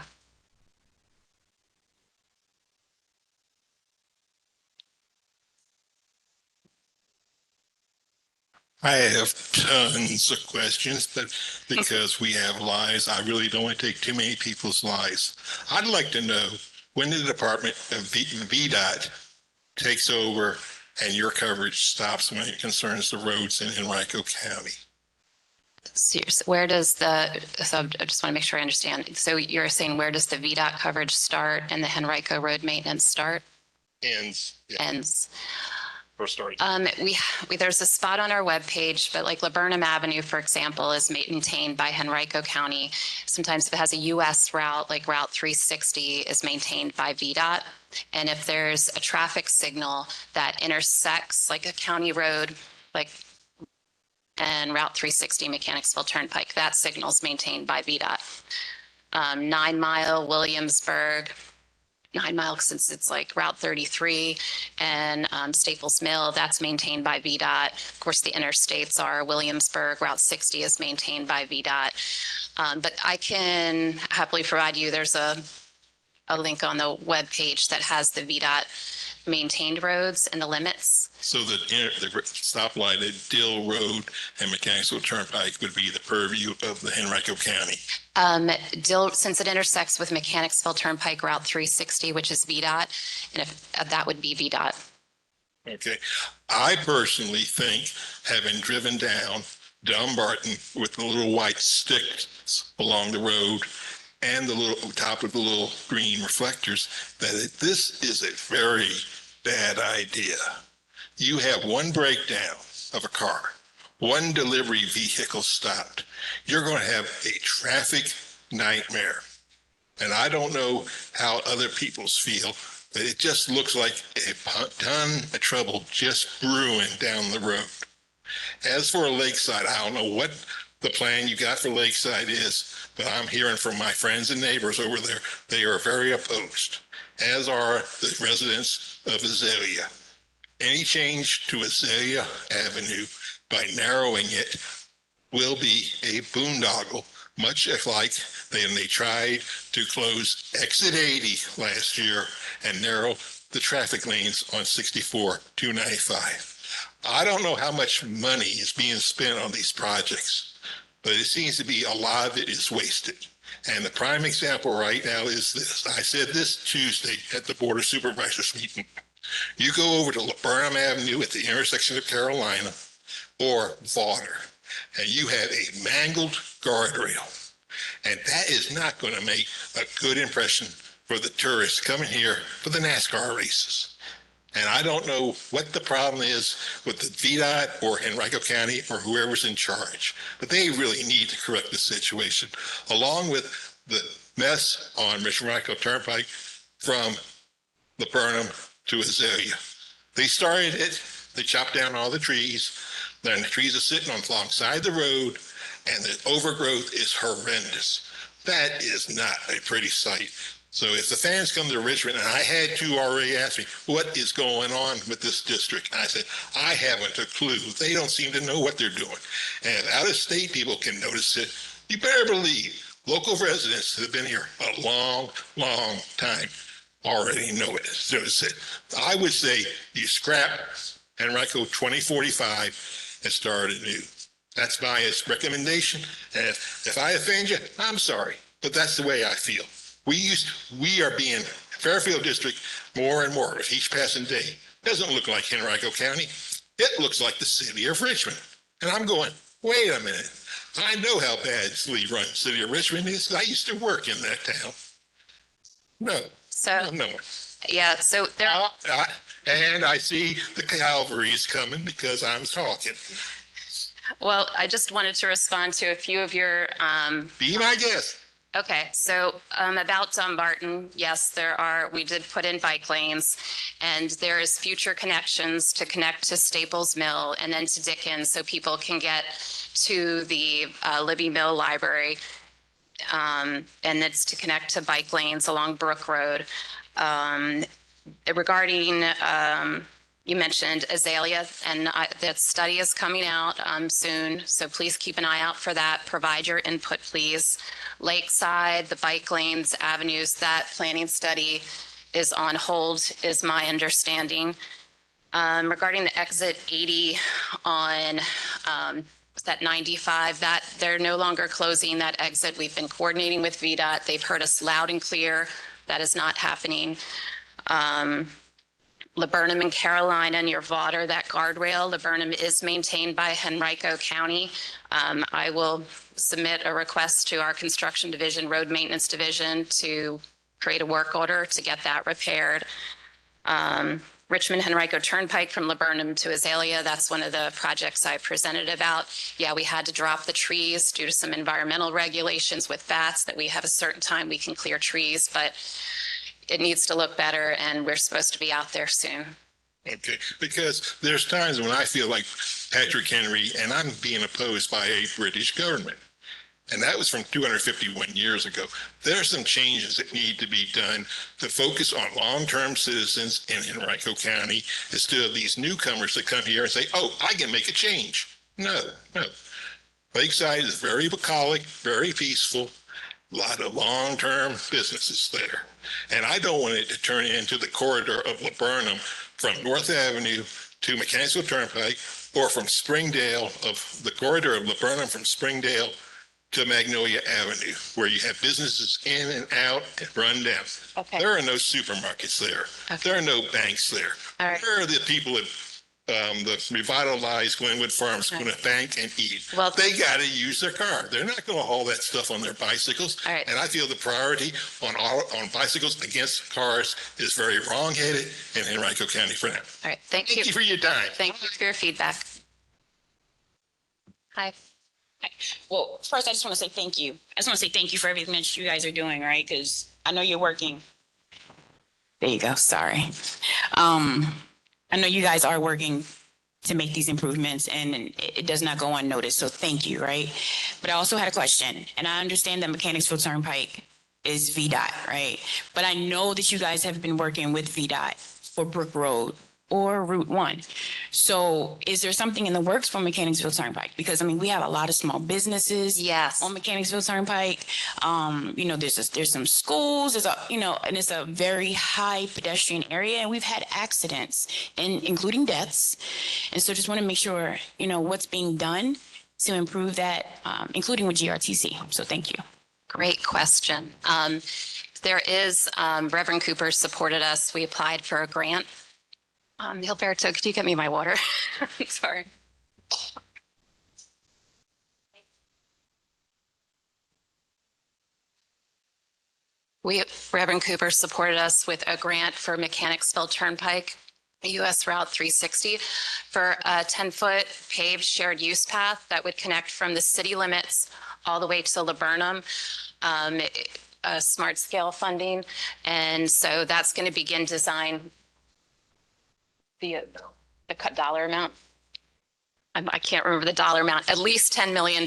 I have tons of questions, but because we have lives, I really don't want to take too many people's lives. I'd like to know when the Department of VDOT takes over and your coverage stops when it concerns the roads in Henrico County. Where does the, so I just want to make sure I understand. So you're saying where does the VDOT coverage start and the Henrico road maintenance start? Ends. Yeah. Ends. Or starts. There's a spot on our webpage, but like Laburnum Avenue, for example, is maintained by Henrico County. Sometimes if it has a US route, like Route 360 is maintained by VDOT. And if there's a traffic signal that intersects like a county road, like and Route 360 Mechanicsville Turnpike, that signal is maintained by VDOT. 9 Mile, Williamsburg, 9 Mile, since it's like Route 33 and Staples Mill, that's maintained by VDOT. Of course, the interstates are Williamsburg, Route 60 is maintained by VDOT. But I can happily provide you, there's a link on the webpage that has the VDOT maintained roads and the limits. So the stoplight at Dill Road and Mechanicsville Turnpike would be the purview of the Henrico County. Dill, since it intersects with Mechanicsville Turnpike Route 360, which is VDOT, and if that would be VDOT. Okay. I personally think, having driven down Dumbarton with the little white sticks along the road and the little top of the little green reflectors, that this is a very bad idea. You have one breakdown of a car, one delivery vehicle stopped. You're going to have a traffic nightmare. And I don't know how other people's feel, but it just looks like a ton of trouble just brewing down the road. As for Lakeside, I don't know what the plan you got for Lakeside is, but I'm hearing from my friends and neighbors over there, they are very opposed, as are the residents of Azalea. Any change to Azalea Avenue by narrowing it will be a boondoggle, much like they tried to close exit 80 last year and narrow the traffic lanes on 64 295. I don't know how much money is being spent on these projects, but it seems to be a lot of it is wasted. And the prime example right now is this. I said this Tuesday at the Board of Supervisors meeting. You go over to Burnham Avenue at the intersection of Carolina or Vaughter, and you have a mangled guardrail. And that is not going to make a good impression for the tourists coming here for the NASCAR races. And I don't know what the problem is with the VDOT or Henrico County or whoever's in charge, but they really need to correct the situation, along with the mess on Henrico Turnpike from the Burnham to Azalea. They started it, they chopped down all the trees, then the trees are sitting alongside the road, and the overgrowth is horrendous. That is not a pretty sight. So if the fans come to Richmond, and I had two already ask me, what is going on with this district? And I said, I haven't a clue. They don't seem to know what they're doing. And if out-of-state people can notice it, you better believe local residents that have been here a long, long time already notice it. I would say you scrap Henrico 2045 and start anew. That's my recommendation. And if I offend you, I'm sorry, but that's the way I feel. We are being Fairfield District more and more with each passing day. Doesn't look like Henrico County. It looks like the city of Richmond. And I'm going, wait a minute. I know how badly run city of Richmond is. I used to work in that town. No. Yeah, so there. And I see the cavalry is coming because I'm talking. Well, I just wanted to respond to a few of your. Be my guest. Okay, so about Dumbarton, yes, we did put in bike lanes, and there is future connections to connect to Staples Mill and then to Dickens so people can get to the Libby Mill Library. And it's to connect to bike lanes along Brook Road. Regarding, you mentioned Azalea, and that study is coming out soon, so please keep an eye out for that. Provide your input, please. Lakeside, the bike lanes, avenues, that planning study is on hold, is my understanding. Regarding the exit 80 on was that 95, that they're no longer closing that exit. We've been coordinating with VDOT. They've heard us loud and clear. That is not happening. Laburnum and Carolina near Vaughter, that guardrail, Laburnum is maintained by Henrico County. I will submit a request to our construction division, road maintenance division, to create a work order to get that repaired. Richmond Henrico Turnpike from Laburnum to Azalea, that's one of the projects I presented about. Yeah, we had to drop the trees due to some environmental regulations with bats that we have a certain time we can clear trees, but it needs to look better, and we're supposed to be out there soon. Okay, because there's times when I feel like Patrick Henry and I'm being opposed by a British government. And that was from 251 years ago. There are some changes that need to be done to focus on long-term citizens in Henrico County instead of these newcomers that come here and say, oh, I can make a change. No. Lakeside is very bucolic, very peaceful, a lot of long-term businesses there. And I don't want it to turn into the corridor of Laburnum from North Avenue to Mechanicsville Turnpike, or from Springdale, of the corridor of Laburnum from Springdale to Magnolia Avenue, where you have businesses in and out and run down. Okay. There are no supermarkets there. Okay. There are no banks there. All right. Where are the people that the revitalized Glenwood Farms going to bank and eat? Well, they got to use their car. They're not going to haul that stuff on their bicycles. All right. And I feel the priority on bicycles against cars is very wrong-headed in Henrico County for now. All right, thank you. Thank you for your time. Thank you for your feedback. Hi. Well, first, I just want to say thank you. I just want to say thank you for everything that you guys are doing, right? Because I know you're working. There you go. Sorry. I know you guys are working to make these improvements, and it does not go unnoticed. So thank you, right? But I also had a question, and I understand that Mechanicsville Turnpike is VDOT, right? But I know that you guys have been working with VDOT for Brook Road or Route 1. So is there something in the works for Mechanicsville Turnpike? Because, I mean, we have a lot of small businesses Yes. on Mechanicsville Turnpike. There's some schools, and it's a very high pedestrian area, and we've had accidents, including deaths. And so just want to make sure, what's being done to improve that, including with GRTC. So thank you. Great question. There is, Reverend Cooper supported us. We applied for a grant. Gilberto, could you get me my water? Sorry. Reverend Cooper supported us with a grant for Mechanicsville Turnpike, US Route 360, for a 10-foot paved shared use path that would connect from the city limits all the way to Laburnum. Smart scale funding. And so that's going to begin design. The dollar amount. I can't remember the dollar amount, at least $10 million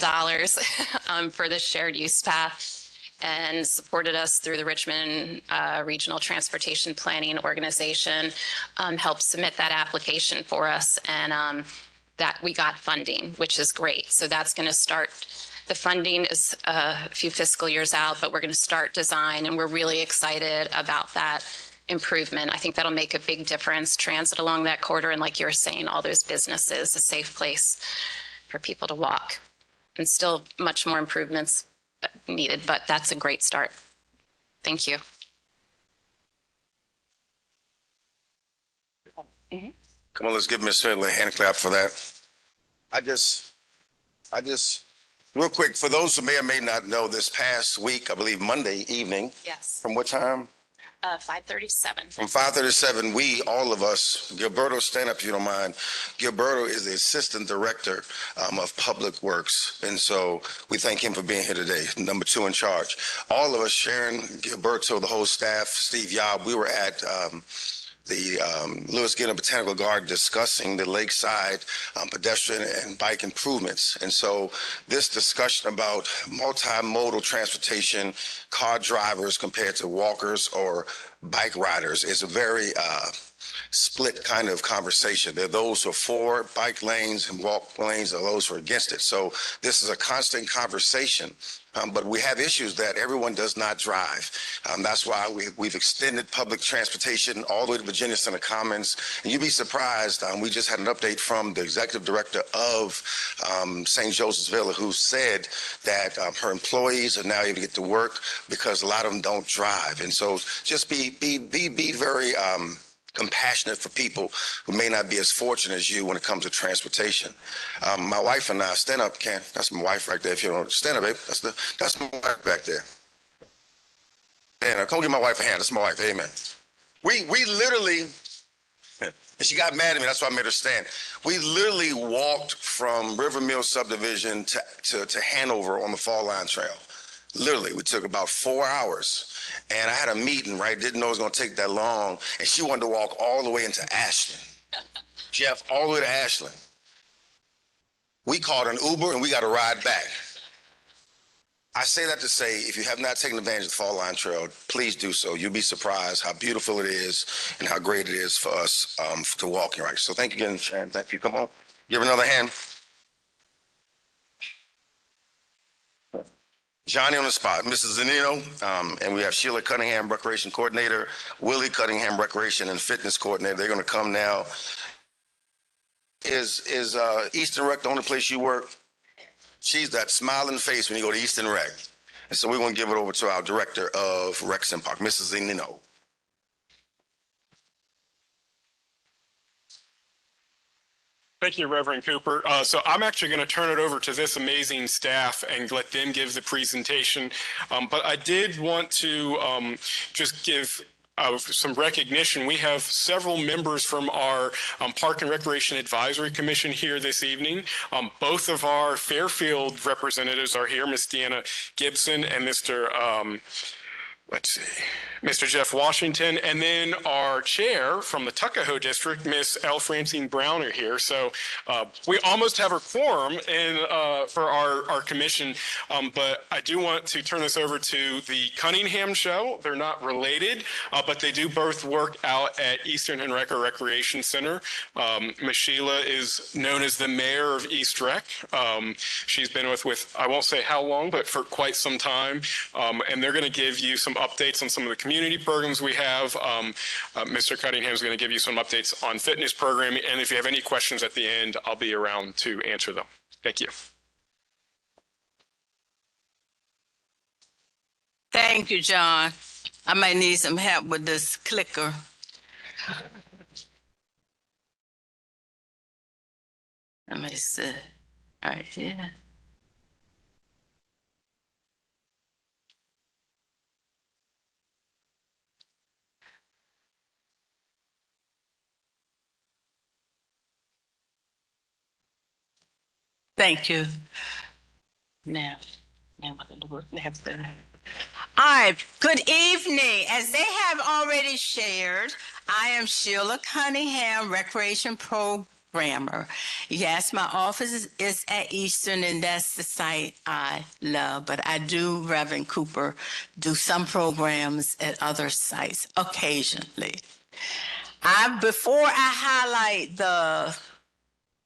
for this shared use path, and supported us through the Richmond Regional Transportation Planning Organization, helped submit that application for us, and that we got funding, which is great. So that's going to start. The funding is a few fiscal years out, but we're going to start design, and we're really excited about that improvement. I think that'll make a big difference. Transit along that corridor, and like you were saying, all those businesses, a safe place for people to walk. And still much more improvements needed, but that's a great start. Thank you. Come on, let's give Ms. Finley a hand clap for that. I just, real quick, for those who may or may not know, this past week, I believe Monday evening, Yes. from what time? 5:37. From 5:37, we, all of us, Gilberto, stand up if you don't mind. Gilberto is the Assistant Director of Public Works. And so we thank him for being here today, number 2 in charge. All of us, Sharon, Gilberto, the whole staff, Steve Yob, we were at the Lewis Ginnell Botanical Garden discussing the lakeside pedestrian and bike improvements. And so this discussion about multimodal transportation, car drivers compared to walkers or bike riders is a very split kind of conversation. There are those who are for bike lanes and walk lanes, and those who are against it. So this is a constant conversation. But we have issues that everyone does not drive. That's why we've extended public transportation all the way to Virginia Center Commons. And you'd be surprised. We just had an update from the executive director of St. Joseph's Villa, who said that her employees are now able to get to work because a lot of them don't drive. And so just be very compassionate for people who may not be as fortunate as you when it comes to transportation. My wife and I, stand up, Ken. That's my wife right there. If you don't stand up, babe. That's my wife back there. Man, come give my wife a hand. That's my wife. Amen. We literally, and she got mad at me. That's why I made her stand. We literally walked from River Mill subdivision to Hanover on the Fall Line Trail. Literally, we took about 4 hours. And I had a meeting, right? Didn't know it was going to take that long. And she wanted to walk all the way into Ashland. Jeff, all the way to Ashland. We called an Uber and we got a ride back. I say that to say, if you have not taken advantage of the Fall Line Trail, please do so. You'll be surprised how beautiful it is and how great it is for us to walk here. Right? So thank you again, Sharon. Thank you. Come on. Give her another hand. Johnny on the spot, Mrs. Zanino, and we have Sheila Cunningham, Recreation Coordinator, Willie Cunningham, Recreation and Fitness Coordinator. They're going to come now. Is Eastern Rec the only place you work? She's that smiling face when you go to Eastern Rec. And so we're going to give it over to our Director of Recs and Park, Mrs. Zanino. Thank you, Reverend Cooper. So I'm actually going to turn it over to this amazing staff and let them give the presentation. But I did want to just give some recognition. We have several members from our Park and Recreation Advisory Commission here this evening. Both of our Fairfield representatives are here, Ms. Deanna Gibson and Mr. Mr. Jeff Washington, and then our chair from the Tuckahoe District, Miss L. Francine Brown, are here. So we almost have a quorum for our commission, but I do want to turn this over to the Cunningham Show. They're not related, but they do both work out at Eastern Henrico Recreation Center. Ms. Sheila is known as the mayor of East Rec. She's been with I won't say how long, but for quite some time, and they're going to give you some updates on some of the community programs we have. Mr. Cunningham is going to give you some updates on fitness programming, and if you have any questions at the end, I'll be around to answer them. Thank you. Thank you, John. I might need some help with this clicker. Let me see. All right, yeah. Thank you. Now what to do? All right, good evening. As they have already shared, I am Sheila Cunningham, Recreation Programmer. Yes, my office is at Eastern, and that's the site I love, but I do, Reverend Cooper, do some programs at other sites occasionally. Before I highlight the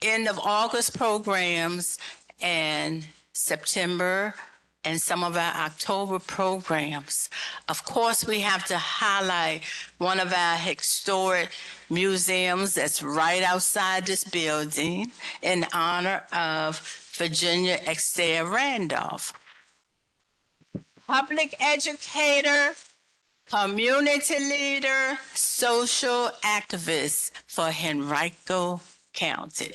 end of August programs and September and some of our October programs, of course, we have to highlight one of our historic museums that's right outside this building in honor of Virginia Exter Randolph. Public educator, community leader, social activist for Henrico County.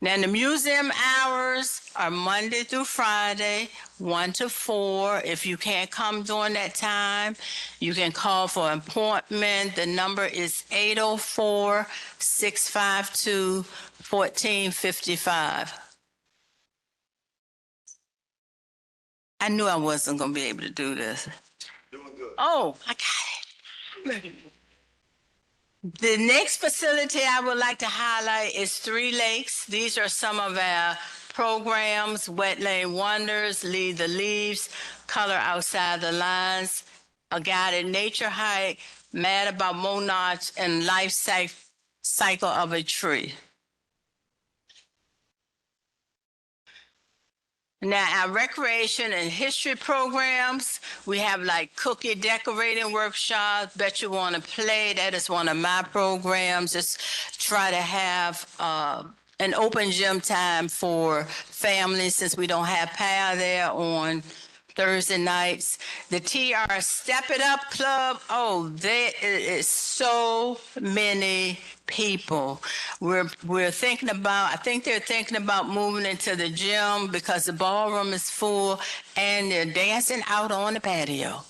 Now, the museum hours are Monday through Friday, 1 to 4. If you can't come during that time, you can call for an appointment. The number is 804-652-1455. I knew I wasn't going to be able to do this. Doing good. Oh, I got it. The next facility I would like to highlight is 3 Lakes. These are some of our programs: Wetland Wonders, Lead the Leaves, Color Outside the Lines, a guided nature hike, mad about monarchs, and life cycle of a tree. Now, our recreation and history programs, we have like cookie decorating workshops, Bet You Want to Play. That is one of my programs. Just try to have an open gym time for families since we don't have power there on Thursday nights. The TR Step It Up Club, oh, there is so many people. We're thinking about, I think they're thinking about moving into the gym because the ballroom is full and they're dancing out on the patio.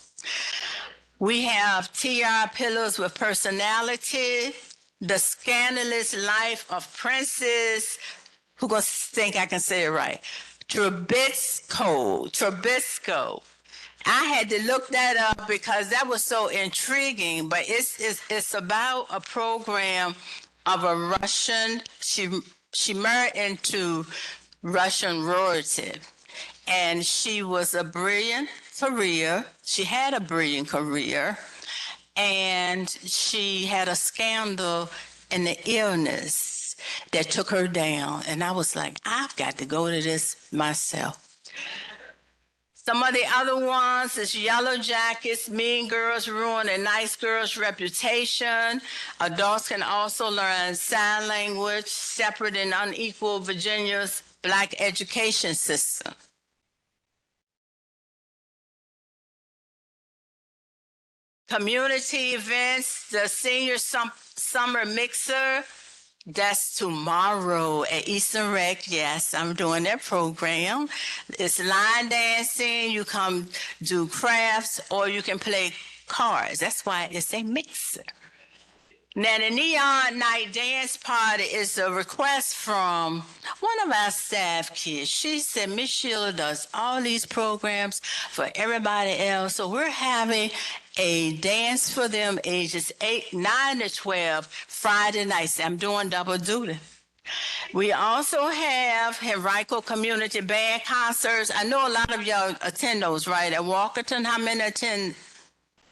We have TR Pillows with Personality, The Scandalous Life of Princess, who gonna think I can say it right? Trubisco. I had to look that up because that was so intriguing, but it's about a program of a Russian, she married into Russian royalty, and she was a brilliant career. She had a brilliant career, and she had a scandal in the illness that took her down. And I was like, I've got to go to this myself. Some of the other ones is Yellow Jackets, Mean Girls Ruin a Nice Girl's Reputation. Adults can also learn sign language, separate and unequal Virginia's Black education system. Community events, the Senior Summer Mixer, that's tomorrow at Eastern Rec. Yes, I'm doing that program. It's line dancing. You come do crafts or you can play cards. That's why it's a mixer. Now, the Neon Night Dance Party is a request from one of our staff kids. She said, Miss Sheila does all these programs for everybody else. So we're having a dance for them ages 9 to 12 Friday nights. I'm doing double duty. We also have Henrico Community Band concerts. I know a lot of y'all attend those, right? At Walkerton, how many attend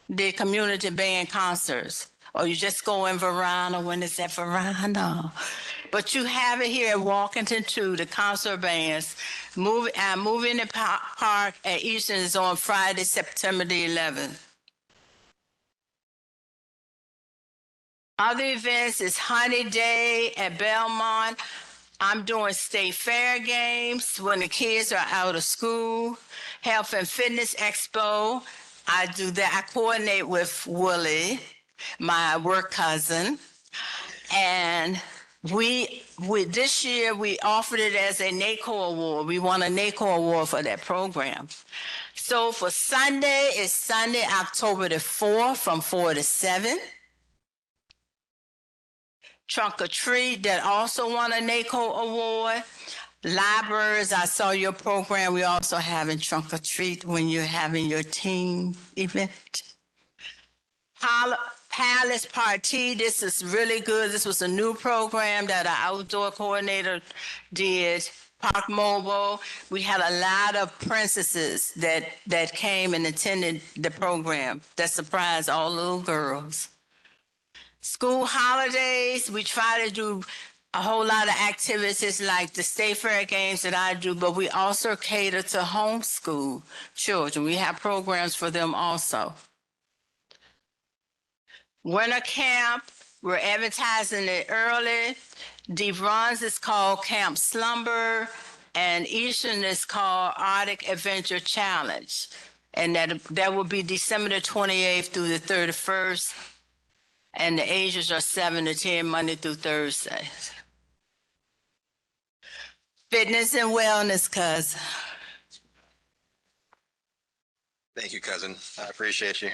the community band concerts? Or you just go in Verona when it's at Verona. But you have it here at Walkington too, the concert bands. Moving in the Park at Eastern is on Friday, September the 11th. Other events is Honey Day at Belmont. I'm doing state fair games when the kids are out of school. Health and Fitness Expo. I do that. I coordinate with Willie, my work cousin. And we this year we offered it as a NACO award. We won a NACO award for that program. So for Sunday, it's Sunday, October the 4th from 4 to 7. Trunk or Treat that also won a NACO award. Libraries, I saw your program. We also having Trunk or Treat when you're having your team event. Palace Party, this is really good. This was a new program that our outdoor coordinator did. Park Mobile, we had a lot of princesses that came and attended the program. That surprised all little girls. School holidays, we try to do a whole lot of activities like the state fair games that I do, but we also cater to homeschool children. We have programs for them also. Winter camp, we're advertising it early. Deep Runs is called Camp Slumber, and Eastern is called Arctic Adventure Challenge. And that will be December the 28th through the 31st. And the ages are 7 to 10, Monday through Thursday. Fitness and wellness, cuz. Thank you, cousin. I appreciate you.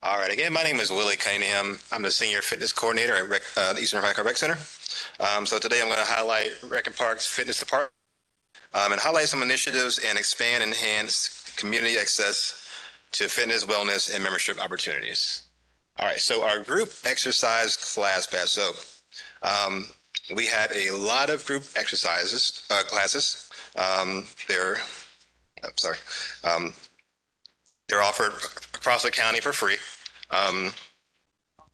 All right. Again, my name is Willie Cunningham. I'm the Senior Fitness Coordinator at the Eastern Rec Center. So today I'm going to highlight Rec and Parks Fitness Department and highlight some initiatives and expand and enhance community access to fitness, wellness, and membership opportunities. All right. So our group exercise class pass. So we had a lot of group classes. They're offered across the county for free.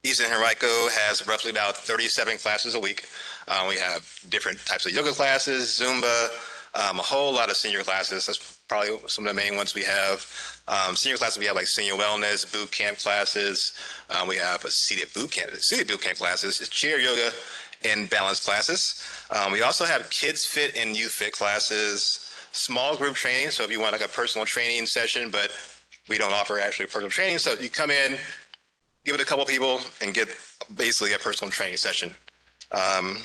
East Henrico has roughly about 37 classes a week. We have different types of yoga classes, Zumba, a whole lot of senior classes. That's probably some of the main ones we have. Senior classes, we have like senior wellness, boot camp classes. We have a seated boot camp classes, chair yoga, and balance classes. We also have kids fit and youth fit classes, small group training. So if you want like a personal training session, but we don't offer actually personal training. So you come in, give it a couple people and get basically a personal training session. And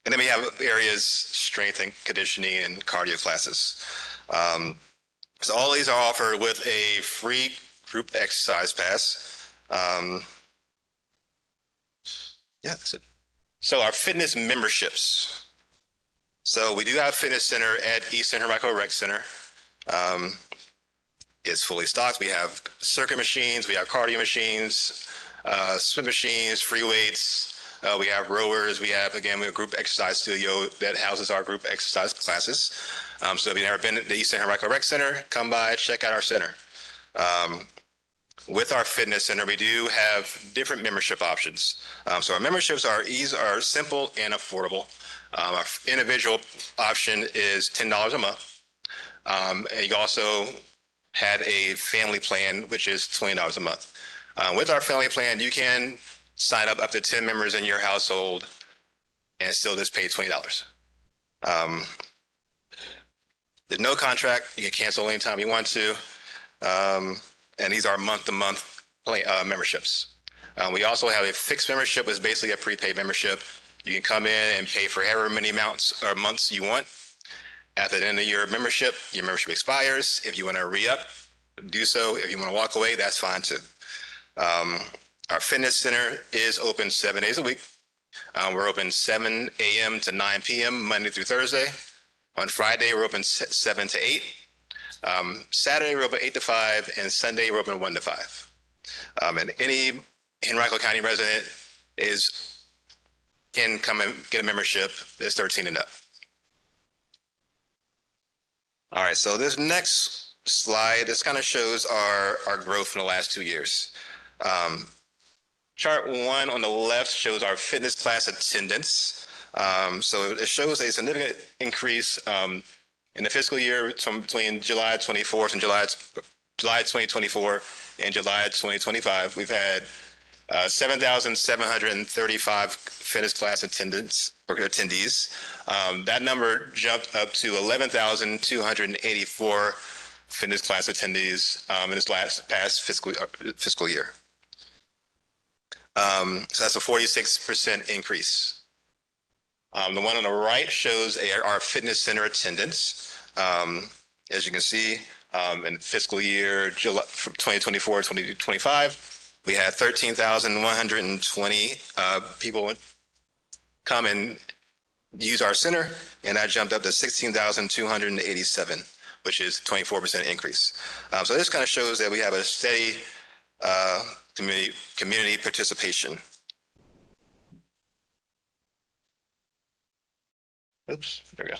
then we have areas, strength and conditioning and cardio classes. So all these are offered with a free group exercise pass. Yeah, that's it. So our fitness memberships. So we do have a fitness center at East Henrico Rec Center. It's fully stocked. We have circuit machines, we have cardio machines, swim machines, free weights. We have rowers. We have a group exercise studio that houses our group exercise classes. So if you've never been to the East Henrico Rec Center, come by, check out our center. With our fitness center, we do have different membership options. So our memberships are simple and affordable. Our individual option is $10 a month. And you also had a family plan, which is $20 a month. With our family plan, you can sign up to 10 members in your household and still just pay $20. There's no contract. You can cancel anytime you want to. And these are month-to-month memberships. We also have a fixed membership, which is basically a prepaid membership. You can come in and pay for however many months you want. At the end of your membership expires. If you want to re-up, do so. If you want to walk away, that's fine too. Our fitness center is open 7 days a week. We're open 7 a.m. to 9 p.m. Monday through Thursday. On Friday, we're open 7 to 8. Saturday, we're open 8 to 5, and Sunday, we're open 1 to 5. And any Henrico County resident can come and get a membership that's 13 and up. All right, so this next slide, this kind of shows our growth in the last 2 years. Chart 1 on the left shows our fitness class attendance. So it shows a significant increase in the fiscal year between July 24th and July 2024 and July 2025. We've had 7,735 fitness class attendees. That number jumped up to 11,284 fitness class attendees in this past fiscal year. So that's a 46% increase. The one on the right shows our fitness center attendance. As you can see, in fiscal year July, from 2024 to 2025, we had 13,120 people come and use our center, and that jumped up to 16,287, which is 24% increase. So this kind of shows that we have a steady community participation. Oops, there we go.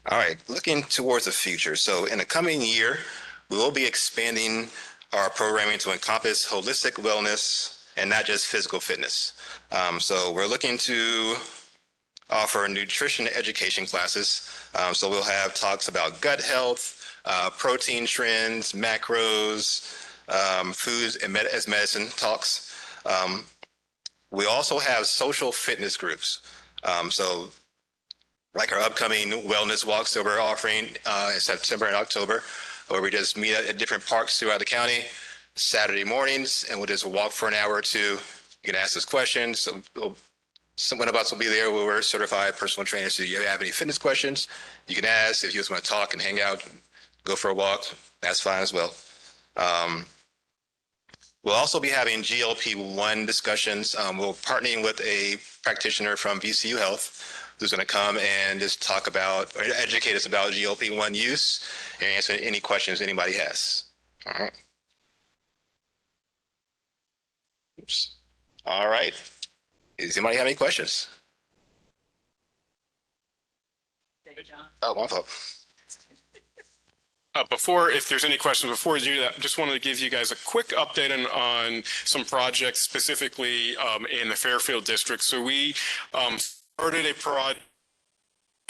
All right, looking towards the future. So in the coming year, we will be expanding our programming to encompass holistic wellness and not just physical fitness. So we're looking to offer nutrition education classes. So we'll have talks about gut health, protein trends, macros, foods and as medicine talks. We also have social fitness groups. So like our upcoming wellness walks that we're offering in September and October, where we just meet at different parks throughout the county Saturday mornings, and we'll just walk for an hour or two. You can ask us questions. Someone of us will be there. We're certified personal trainers. So if you have any fitness questions, you can ask. If you just want to talk and hang out, go for a walk, that's fine as well. We'll also be having GLP-1 discussions. We're partnering with a practitioner from VCU Health who's going to come and just talk about, or educate us about GLP-1 use and answer any questions anybody has. All right. Oops. All right. Does anybody have any questions? Oh, my fault. If there's any questions before we do that, just wanted to give you guys a quick update on some projects specifically in the Fairfield district. So we started a project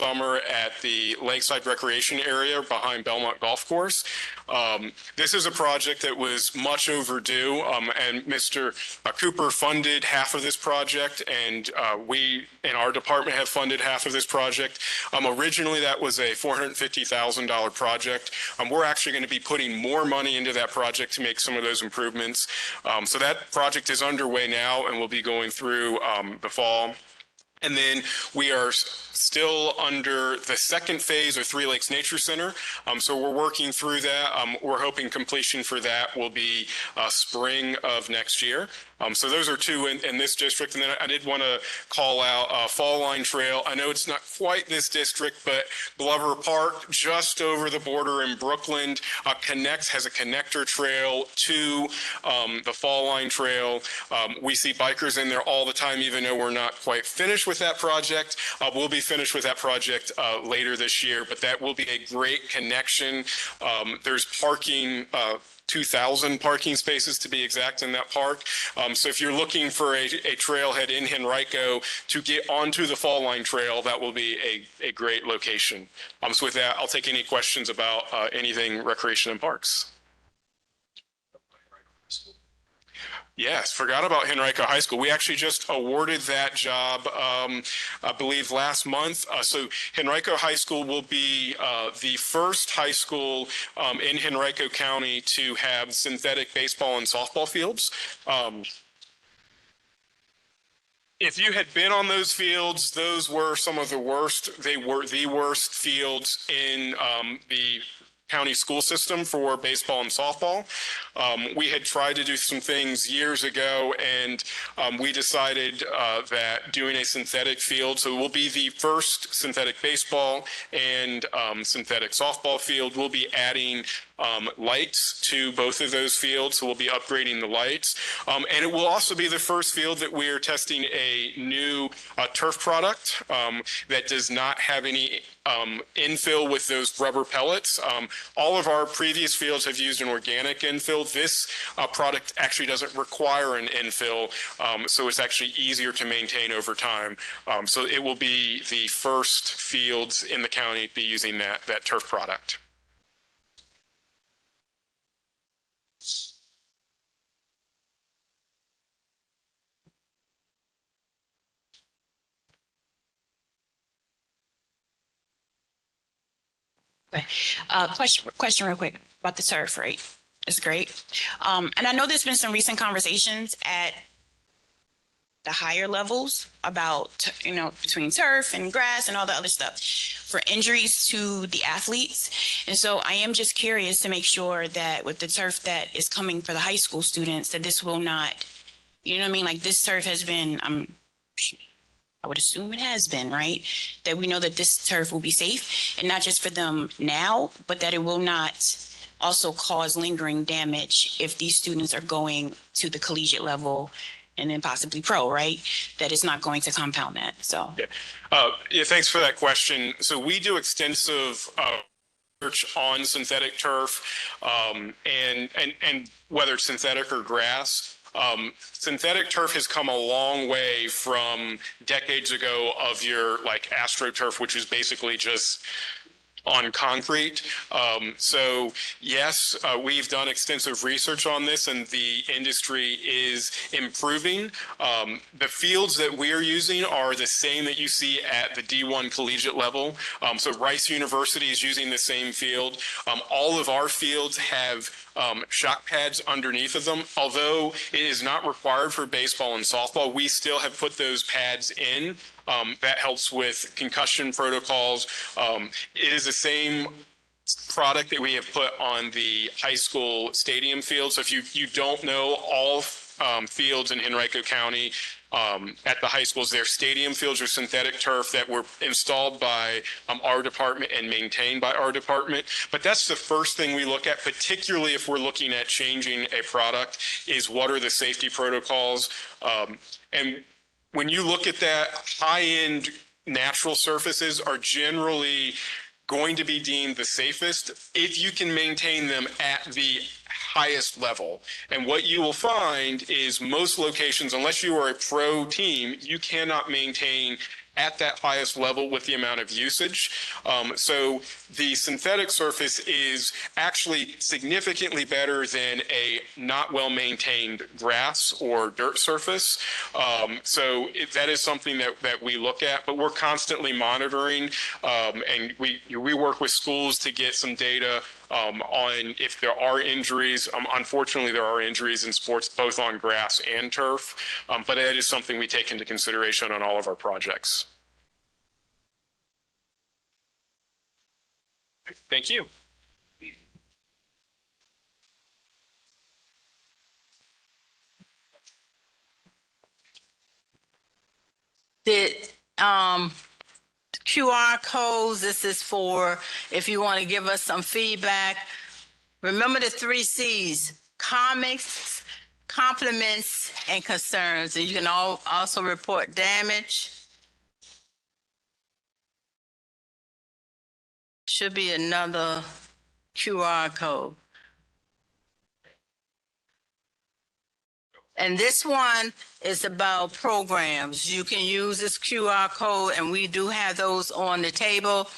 summer at the Lakeside Recreation Area behind Belmont Golf Course. This is a project that was much overdue, and Mr. Cooper funded half of this project, and we in our department have funded half of this project. Originally, that was a $450,000 project. We're actually going to be putting more money into that project to make some of those improvements. So that project is underway now, and we'll be going through the fall. And then we are still under the second phase of Three Lakes Nature Center. So we're working through that. We're hoping completion for that will be spring of next year. So those are two in this district. And then I did want to call out Fall Line Trail. I know it's not quite this district, but Glover Park, just over the border in Brooklyn, has a connector trail to the Fall Line Trail. We see bikers in there all the time, even though we're not quite finished with that project. We'll be finished with that project later this year, but that will be a great connection. There's parking, 2,000 parking spaces to be exact in that park. So if you're looking for a trailhead in Henrico to get onto the Fall Line Trail, that will be a great location. So with that, I'll take any questions about anything recreation and parks. Yes, forgot about Henrico High School. We actually just awarded that job, I believe, last month. So Henrico High School will be the first high school in Henrico County to have synthetic baseball and softball fields. If you had been on those fields, those were some of the worst. They were the worst fields in the county school system for baseball and softball. We had tried to do some things years ago, and we decided that doing a synthetic field, so we'll be the first synthetic baseball and synthetic softball field. We'll be adding lights to both of those fields, so we'll be upgrading the lights. And it will also be the first field that we are testing a new turf product that does not have any infill with those rubber pellets. All of our previous fields have used an organic infill. This product actually doesn't require an infill, so it's actually easier to maintain over time. So it will be the first fields in the county to be using that turf product. Question real quick about the turf, right? It's great. And I know there's been some recent conversations at the higher levels about, between turf and grass and all the other stuff for injuries to the athletes. And so I am just curious to make sure that with the turf that is coming for the high school students, that this will not, like this turf has been, I would assume it has been, right? That we know that this turf will be safe, and not just for them now, but that it will not also cause lingering damage if these students are going to the collegiate level and then possibly pro, right? That it's not going to compound that. So, yeah, thanks for that question. So we do extensive research on synthetic turf, and whether it's synthetic or grass. Synthetic turf has come a long way from decades ago of your AstroTurf, which is basically just on concrete. So yes, we've done extensive research on this, and the industry is improving. The fields that we're using are the same that you see at the D1 collegiate level. So Rice University is using the same field. All of our fields have shock pads underneath of them. Although it is not required for baseball and softball, we still have put those pads in. That helps with concussion protocols. It is the same product that we have put on the high school stadium field. So if you don't know, all fields in Henrico County at the high schools, their stadium fields are synthetic turf that were installed by our department and maintained by our department. But that's the first thing we look at, particularly if we're looking at changing a product, is what are the safety protocols. And when you look at that, high-end natural surfaces are generally going to be deemed the safest if you can maintain them at the highest level. And what you will find is most locations, unless you are a pro team, you cannot maintain at that highest level with the amount of usage. So the synthetic surface is actually significantly better than a not well-maintained grass or dirt surface. That is something that we look at, but we're constantly monitoring, and we work with schools to get some data on if there are injuries. Unfortunately, there are injuries in sports, both on grass and turf, but that is something we take into consideration on all of our projects. Thank you. The QR codes, this is for if you want to give us some feedback. Remember the 3 C's: comments, compliments, and concerns. And you can also report damage. Should be another QR code. And this one is about programs. You can use this QR code, and we do have those on the table.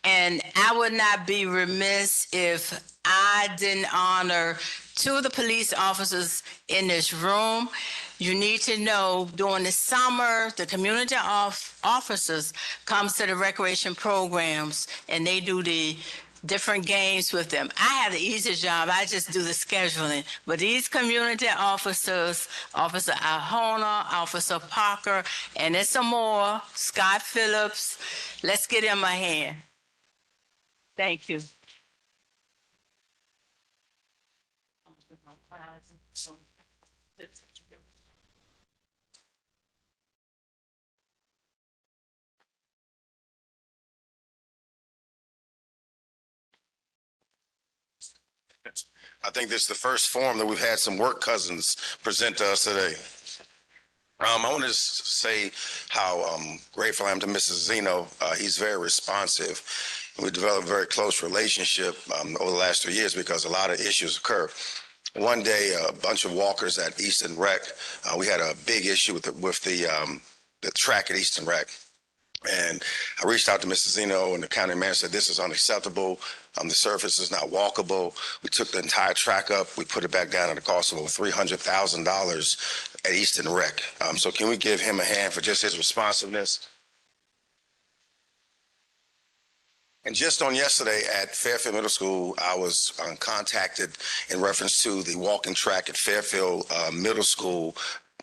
And I would not be remiss if I didn't honor 2 of the police officers in this room. You need to know during the summer, the community officers comes to the recreation programs, and they do the different games with them. I have the easy job. I just do the scheduling. But these community officers, Officer Ahona, Officer Parker, and there's some more, Scott Phillips, let's get him a hand. Thank you. I think this is the first forum that we've had some work cousins present to us today. I want to just say how grateful I am to Mrs. Zeno. He's very responsive. We developed a very close relationship over the last 3 years because a lot of issues occur. One day, a bunch of walkers at Easton Rec, we had a big issue with the track at Easton Rec. And I reached out to Mr. Zeno, and the county manager said, this is unacceptable. The surface is not walkable. We took the entire track up. We put it back down at a cost of over $300,000 at Easton Rec. So can we give him a hand for just his responsiveness? And just on yesterday at Fairfield Middle School, I was contacted in reference to the walking track at Fairfield Middle School.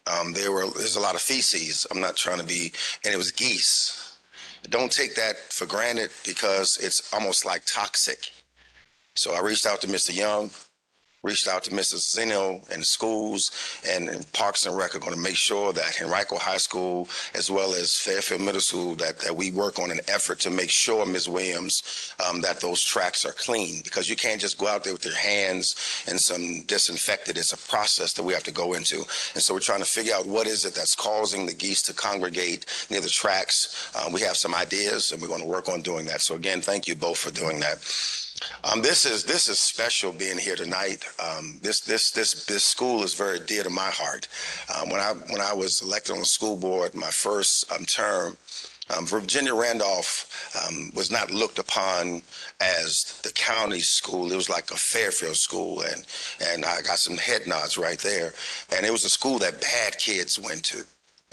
There's a lot of feces. I'm not trying to be, and it was geese. Don't take that for granted because it's almost like toxic. So I reached out to Mr. Young, reached out to Mrs. Zeno and schools, and Parks and Rec are going to make sure that Henrico High School, as well as Fairfield Middle School, that we work on an effort to make sure, Ms. Williams, that those tracks are clean, because you can't just go out there with your hands and some disinfectant. It's a process that we have to go into. And so we're trying to figure out what is it that's causing the geese to congregate near the tracks. We have some ideas, and we're going to work on doing that. So again, thank you both for doing that. This is special being here tonight. This school is very dear to my heart. When I was elected on the school board, my first term, Virginia Randolph was not looked upon as the county school. It was like a Fairfield school, and I got some head nods right there. And it was a school that bad kids went to.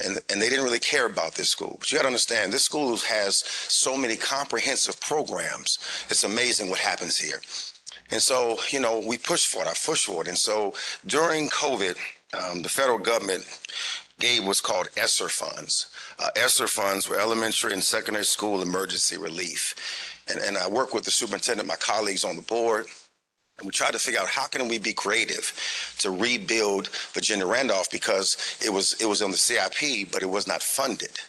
And they didn't really care about this school. But you got to understand, this school has so many comprehensive programs. It's amazing what happens here. And so, we push for it. I push for it. And so during COVID, the federal government gave what's called ESSER funds. ESSER funds were elementary and secondary school emergency relief. And I work with the superintendent, my colleagues on the board. And we tried to figure out how can we be creative to rebuild Virginia Randolph, because it was on the CIP, but it was not funded.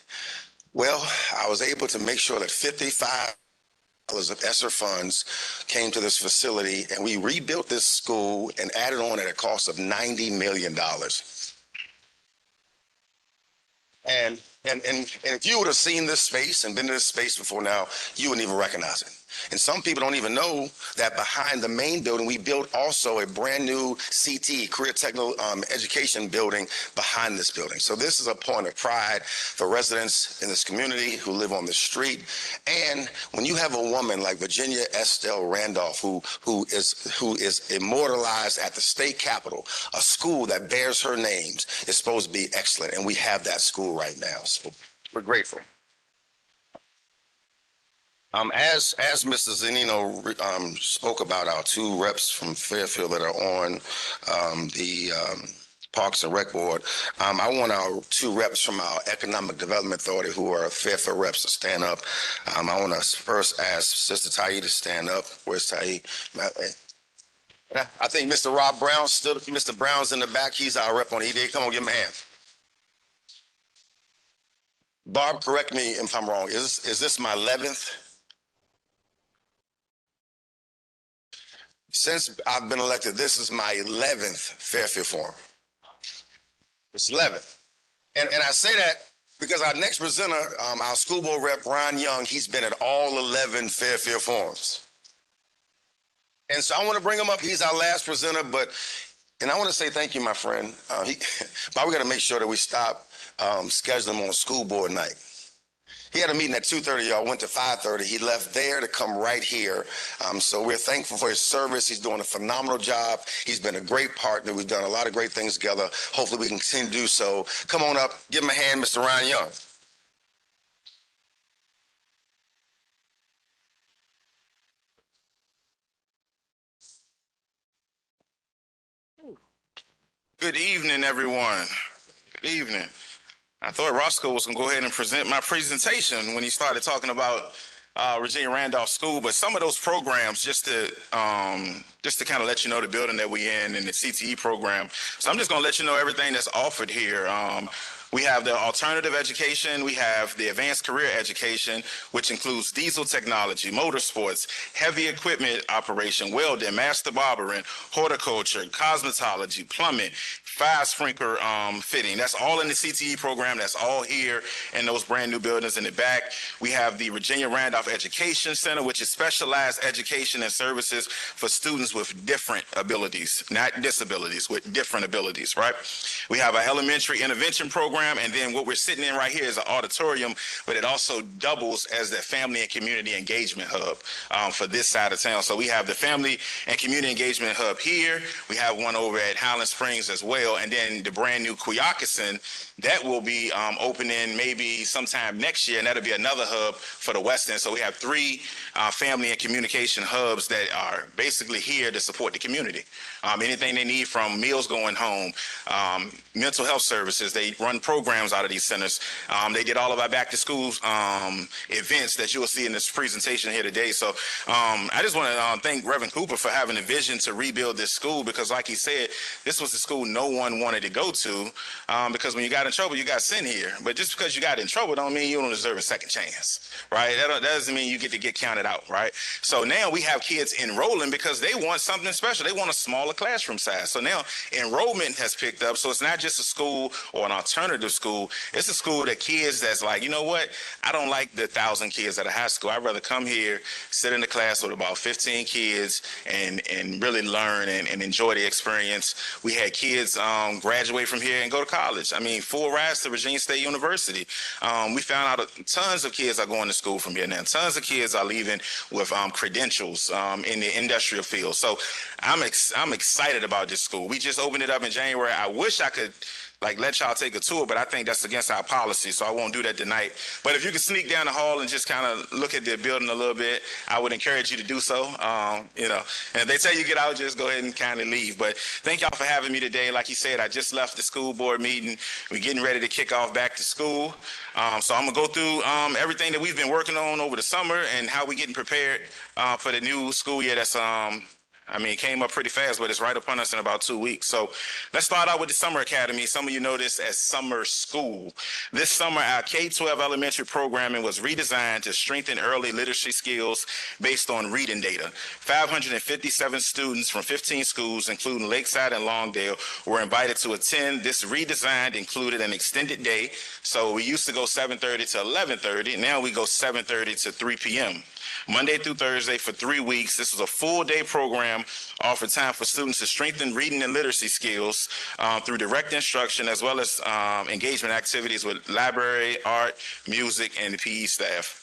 Well, I was able to make sure that $55 of ESSER funds came to this facility, and we rebuilt this school and added on at a cost of $90 million. And if you would have seen this space and been in this space before now, you wouldn't even recognize it. And some people don't even know that behind the main building, we built also a brand new CT, Career Technical Education building behind this building. So this is a point of pride for residents in this community who live on the street. And when you have a woman like Virginia Estelle Randolph, who is immortalized at the state capitol, a school that bears her names is supposed to be excellent. And we have that school right now. So we're grateful. As Mr. Zanino spoke about our two reps from Fairfield that are on the Parks and Rec Board, I want our two reps from our Economic Development Authority who are Fairfield reps to stand up. I want to first ask Sister Tayi to stand up. Where's Tayi? I think Mr. Rob Brown, still Mr. Brown's in the back. He's our rep on EDA. Come on, give him a hand. Barb, correct me if I'm wrong. Is this my 11th? Since I've been elected, this is my 11th Fairfield Forum. It's 11th. And I say that because our next presenter, our school board rep, Ron Young, he's been at all 11 Fairfield Forums. And so I want to bring him up. He's our last presenter, and I want to say thank you, my friend. But we got to make sure that we stop scheduling him on school board night. He had a meeting at 2:30, y'all, went to 5:30. He left there to come right here. So we're thankful for his service. He's doing a phenomenal job. He's been a great partner. We've done a lot of great things together. Hopefully we can continue to do so. Come on up, give him a hand, Mr. Ryan Young. Good evening, everyone. Good evening. I thought Roscoe was going to go ahead and present my presentation when he started talking about Virginia Randolph School, but some of those programs, just to kind of let you know the building that we're in and the CTE program. So I'm just going to let you know everything that's offered here. We have the alternative education. We have the advanced career education, which includes diesel technology, motorsports, heavy equipment operation, welding, master barbering, horticulture, cosmetology, plumbing, fire sprinkler fitting. That's all in the CTE program. That's all here in those brand new buildings in the back. We have the Virginia Randolph Education Center, which is specialized education and services for students with different abilities, not disabilities, with different abilities, right? We have an elementary intervention program. And then what we're sitting in right here is an auditorium, but it also doubles as the family and community engagement hub for this side of town. So we have the family and community engagement hub here. We have one over at Highland Springs as well. And then the brand new Quyaquison, that will be opening maybe sometime next year. And that'll be another hub for the West End. So we have three family and communication hubs that are basically here to support the community. Anything they need from meals going home, mental health services, they run programs out of these centers. They did all of our back to school events that you will see in this presentation here today. So I just want to thank Reverend Cooper for having a vision to rebuild this school, because like he said, this was the school no one wanted to go to, because when you got in trouble, you got sent here. But just because you got in trouble don't mean you don't deserve a second chance, right? That doesn't mean you get counted out, right? So now we have kids enrolling because they want something special. They want a smaller classroom size. So now enrollment has picked up. So it's not just a school or an alternative school. It's a school that kids that's like, you know what? I don't like the 1,000 kids at a high school. I'd rather come here, sit in the class with about 15 kids and really learn and enjoy the experience. We had kids graduate from here and go to college. I mean, full rides to Virginia State University. We found out tons of kids are going to school from here now. Tons of kids are leaving with credentials in the industrial field. So I'm excited about this school. We just opened it up in January. I wish I could let y'all take a tour, but I think that's against our policy, so I won't do that tonight. But if you could sneak down the hall and just kind of look at the building a little bit, I would encourage you to do so. And if they tell you get out, just go ahead and kind of leave. But thank y'all for having me today. Like you said, I just left the school board meeting. We're getting ready to kick off back to school. So I'm gonna go through everything that we've been working on over the summer and how we're getting prepared for the new school year that's it came up pretty fast, but it's right upon us in about 2 weeks. So let's start out with the Summer Academy. Some of you know this as summer school. This summer, our K-12 elementary programming was redesigned to strengthen early literacy skills based on reading data. 557 students from 15 schools, including Lakeside and Longdale, were invited to attend. This redesign included an extended day. So we used to go 7:30 to 11:30. Now we go 7:30 to 3 p.m. Monday through Thursday for 3 weeks. This was a full-day program offered time for students to strengthen reading and literacy skills through direct instruction as well as engagement activities with library, art, music, and the PE staff.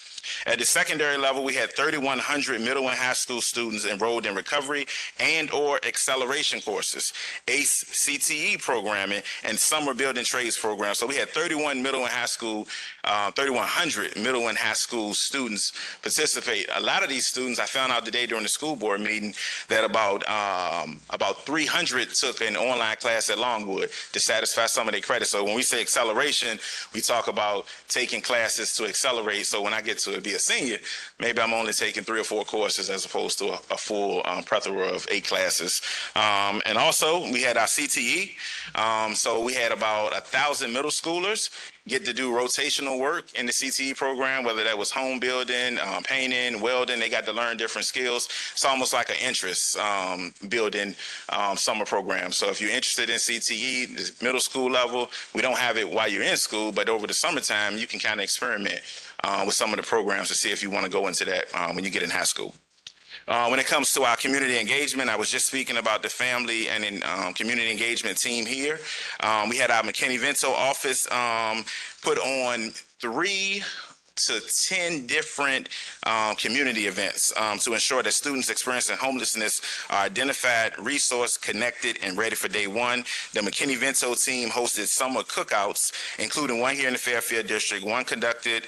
At the secondary level, we had 3,100 middle and high school students enrolled in recovery and or acceleration courses, ACE CTE programming, and summer building trades programs. So we had 3,100 middle and high school students participate. A lot of these students, I found out today during the school board meeting that about 300 took an online class at Longwood to satisfy some of their credits. So when we say acceleration, we talk about taking classes to accelerate. So when I get to be a senior, maybe I'm only taking 3 or 4 courses as opposed to a full plethora of 8 classes. And also we had our CTE. So we had about 1,000 middle schoolers get to do rotational work in the CTE program, whether that was home building, painting, welding. They got to learn different skills. It's almost like an interest building summer program. So if you're interested in CTE, the middle school level, we don't have it while you're in school, but over the summertime, you can kind of experiment with some of the programs to see if you want to go into that when you get in high school. When it comes to our community engagement, I was just speaking about the family and community engagement team here. We had our McKinney-Vento office put on 3 to 10 different community events to ensure that students experiencing homelessness are identified, resourced, connected, and ready for day one. The McKinney-Vento team hosted summer cookouts, including one here in the Fairfield district. One conducted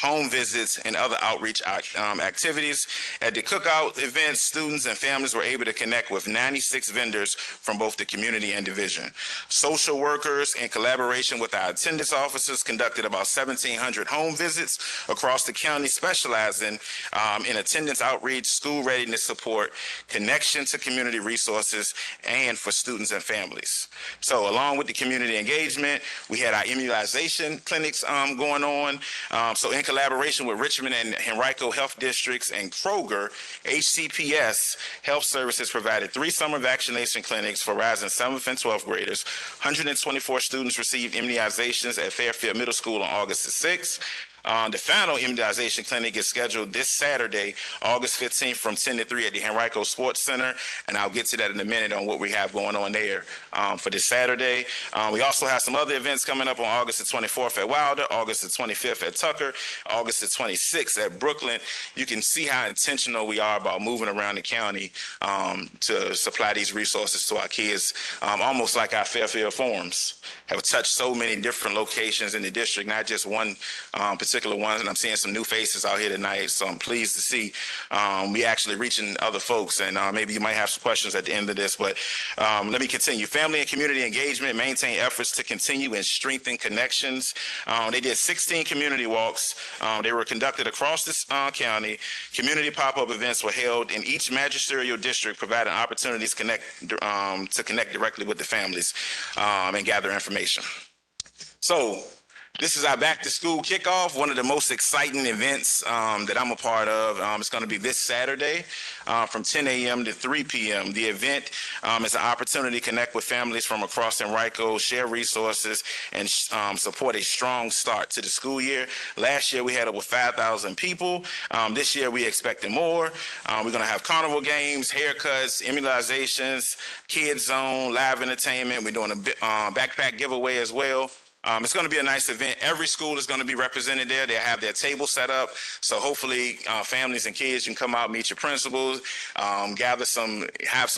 home visits and other outreach activities. At the cookout events, students and families were able to connect with 96 vendors from both the community and division. Social workers, in collaboration with our attendance officers, conducted about 1,700 home visits across the county, specializing in attendance outreach, school readiness support, connection to community resources, and for students and families. So along with the community engagement, we had our immunization clinics going on. So in collaboration with Richmond and Henrico Health Districts and Kroger, HCPS Health Services provided 3 summer vaccination clinics for rising 7th and 12th graders. 124 students received immunizations at Fairfield Middle School on August the 6th. The final immunization clinic is scheduled this Saturday, August 15th from 10 to 3 at the Henrico Sports Center, and I'll get to that in a minute on what we have going on there for this Saturday. We also have some other events coming up on August the 24th at Wilder, August the 25th at Tucker, August the 26th at Brooklyn. You can see how intentional we are about moving around the county to supply these resources to our kids, almost like our Fairfield Forums have touched so many different locations in the district, not just one particular one. And I'm seeing some new faces out here tonight, so I'm pleased to see we actually reaching other folks. And maybe you might have some questions at the end of this, but let me continue. Family and community engagement maintain efforts to continue and strengthen connections. They did 16 community walks. They were conducted across this county. Community pop-up events were held in each magisterial district, providing opportunities to connect directly with the families and gather information. So this is our back to school kickoff, one of the most exciting events that I'm a part of. It's going to be this Saturday from 10 a.m. to 3 p.m. The event is an opportunity to connect with families from across Henrico, share resources, and support a strong start to the school year. Last year we had over 5,000 people. This year we expecting more. We're going to have carnival games, haircuts, immunizations, kids zone, live entertainment. We're doing a backpack giveaway as well. It's going to be a nice event. Every school is going to be represented there. They have their table set up. So hopefully families and kids can come out, meet your principals, have some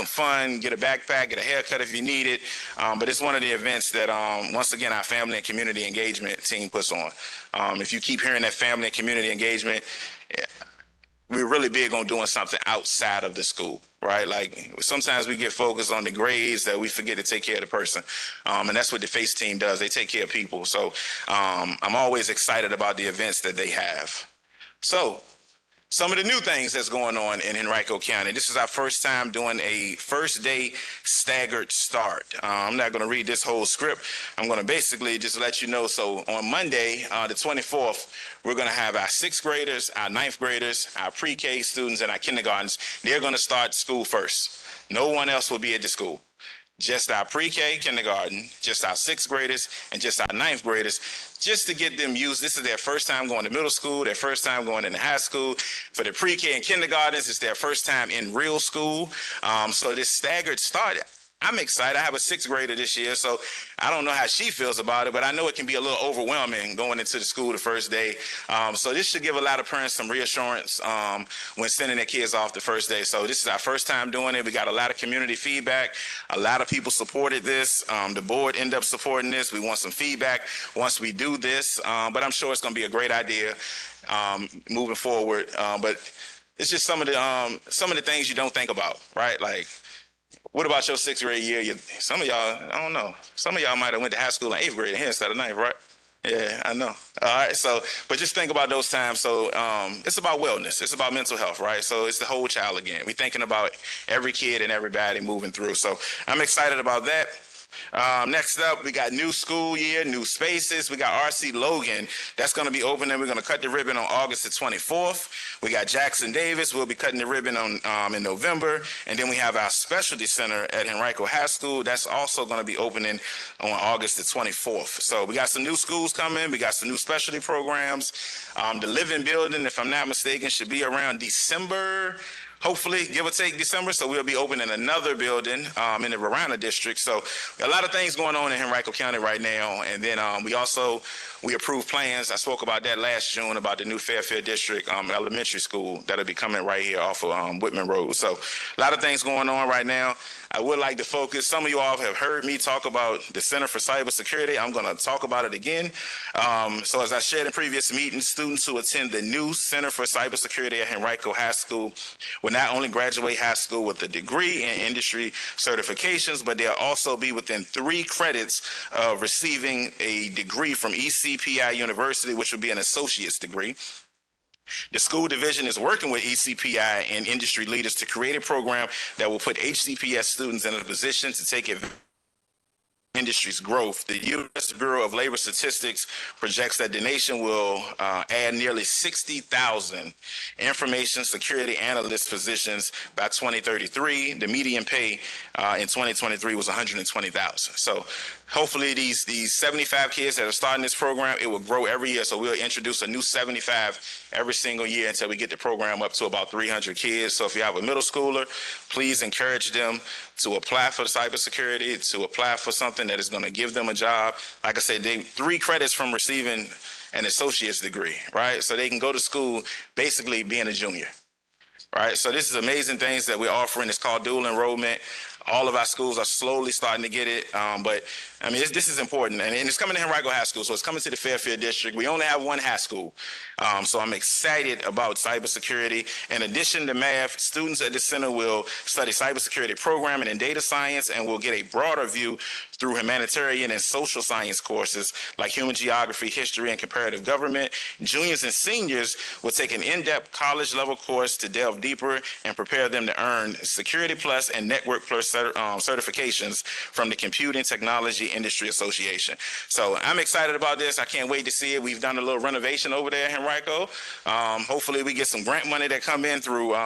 fun, get a backpack, get a haircut if you need it. But it's one of the events that, once again, our family and community engagement team puts on. If you keep hearing that family and community engagement, we're really big on doing something outside of the school, right? Like sometimes we get focused on the grades that we forget to take care of the person. And that's what the FACE team does. They take care of people. So I'm always excited about the events that they have. So some of the new things that's going on in Henrico County. This is our first time doing a first day staggered start. I'm not going to read this whole script. I'm going to basically just let you know. So on Monday, the 24th, we're going to have our 6th graders, our 9th graders, our pre-K students, and our kindergartens. They're going to start school first. No one else will be at the school. just our pre-K kindergarten, just our sixth graders, and just our ninth graders, just to get them used. This is their first time going to middle school, their first time going into high school. For the pre-K and kindergartens, it's their first time in real school. So this staggered start, I'm excited. I have a sixth grader this year, so I don't know how she feels about it, but I know it can be a little overwhelming going into the school the first day. So this should give a lot of parents some reassurance when sending their kids off the first day. So this is our first time doing it. We got a lot of community feedback. A lot of people supported this. The board ended up supporting this. We want some feedback once we do this, but I'm sure it's going to be a great idea moving forward. But it's just some of the things you don't think about, right? Like, what about your sixth grade year? Some of y'all, I don't know. Some of y'all might have went to high school in eighth grade here instead of ninth, right? Yeah, I know. All right, so, but just think about those times. So it's about wellness. It's about mental health, right? So it's the whole child again. We're thinking about every kid and everybody moving through. So I'm excited about that. Next up, we got new school year, new spaces. We got RC Logan. That's going to be opening. We're going to cut the ribbon on August the 24th. We got Jackson Davis. We'll be cutting the ribbon on in November. And then we have our specialty center at Henrico High School. That's also going to be opening on August the 24th. So we got some new schools coming. We got some new specialty programs. The Living Building, if I'm not mistaken, should be around December. Hopefully, give or take December. So we'll be opening another building in the Varina district. So a lot of things going on in Henrico County right now. And then we approved plans. I spoke about that last June about the new Fairfield district elementary school that'll be coming right here off of Whitman Road. So a lot of things going on right now. I would like to focus. Some of you all have heard me talk about the Center for Cybersecurity. I'm going to talk about it again. So as I shared in previous meetings, students who attend the new Center for Cybersecurity at Henrico High School will not only graduate high school with a degree in industry certifications, but they'll also be within 3 credits of receiving a degree from ECPI University, which will be an associate's degree. The school division is working with ECPI and industry leaders to create a program that will put HCPS students in a position to take advantage of industry's growth. The U.S. Bureau of Labor Statistics projects that the nation will add nearly 60,000 information security analyst positions by 2033. The median pay in 2023 was $120,000. So hopefully these 75 kids that are starting this program, it will grow every year. So we'll introduce a new 75 every single year until we get the program up to about 300 kids. So if you have a middle schooler, please encourage them to apply for the cybersecurity, to apply for something that is going to give them a job. Like I said, 3 credits from receiving an associate's degree, right? So they can go to school basically being a junior, right? So this is amazing things that we're offering. It's called dual enrollment. All of our schools are slowly starting to get it, but I mean, this is important, and it's coming to Henrico High School, so it's coming to the Fairfield district. We only have one high school, so I'm excited about cybersecurity. In addition to math, students at the center will study cybersecurity programming and data science, and will get a broader view through humanitarian and social science courses like human geography, history, and comparative government. Juniors and seniors will take an in-depth college-level course to delve deeper and prepare them to earn Security Plus and Network Plus certifications from the Computing Technology Industry Association. So I'm excited about this. I can't wait to see it. We've done a little renovation over there at Henrico. Hopefully we get some grant money that come in through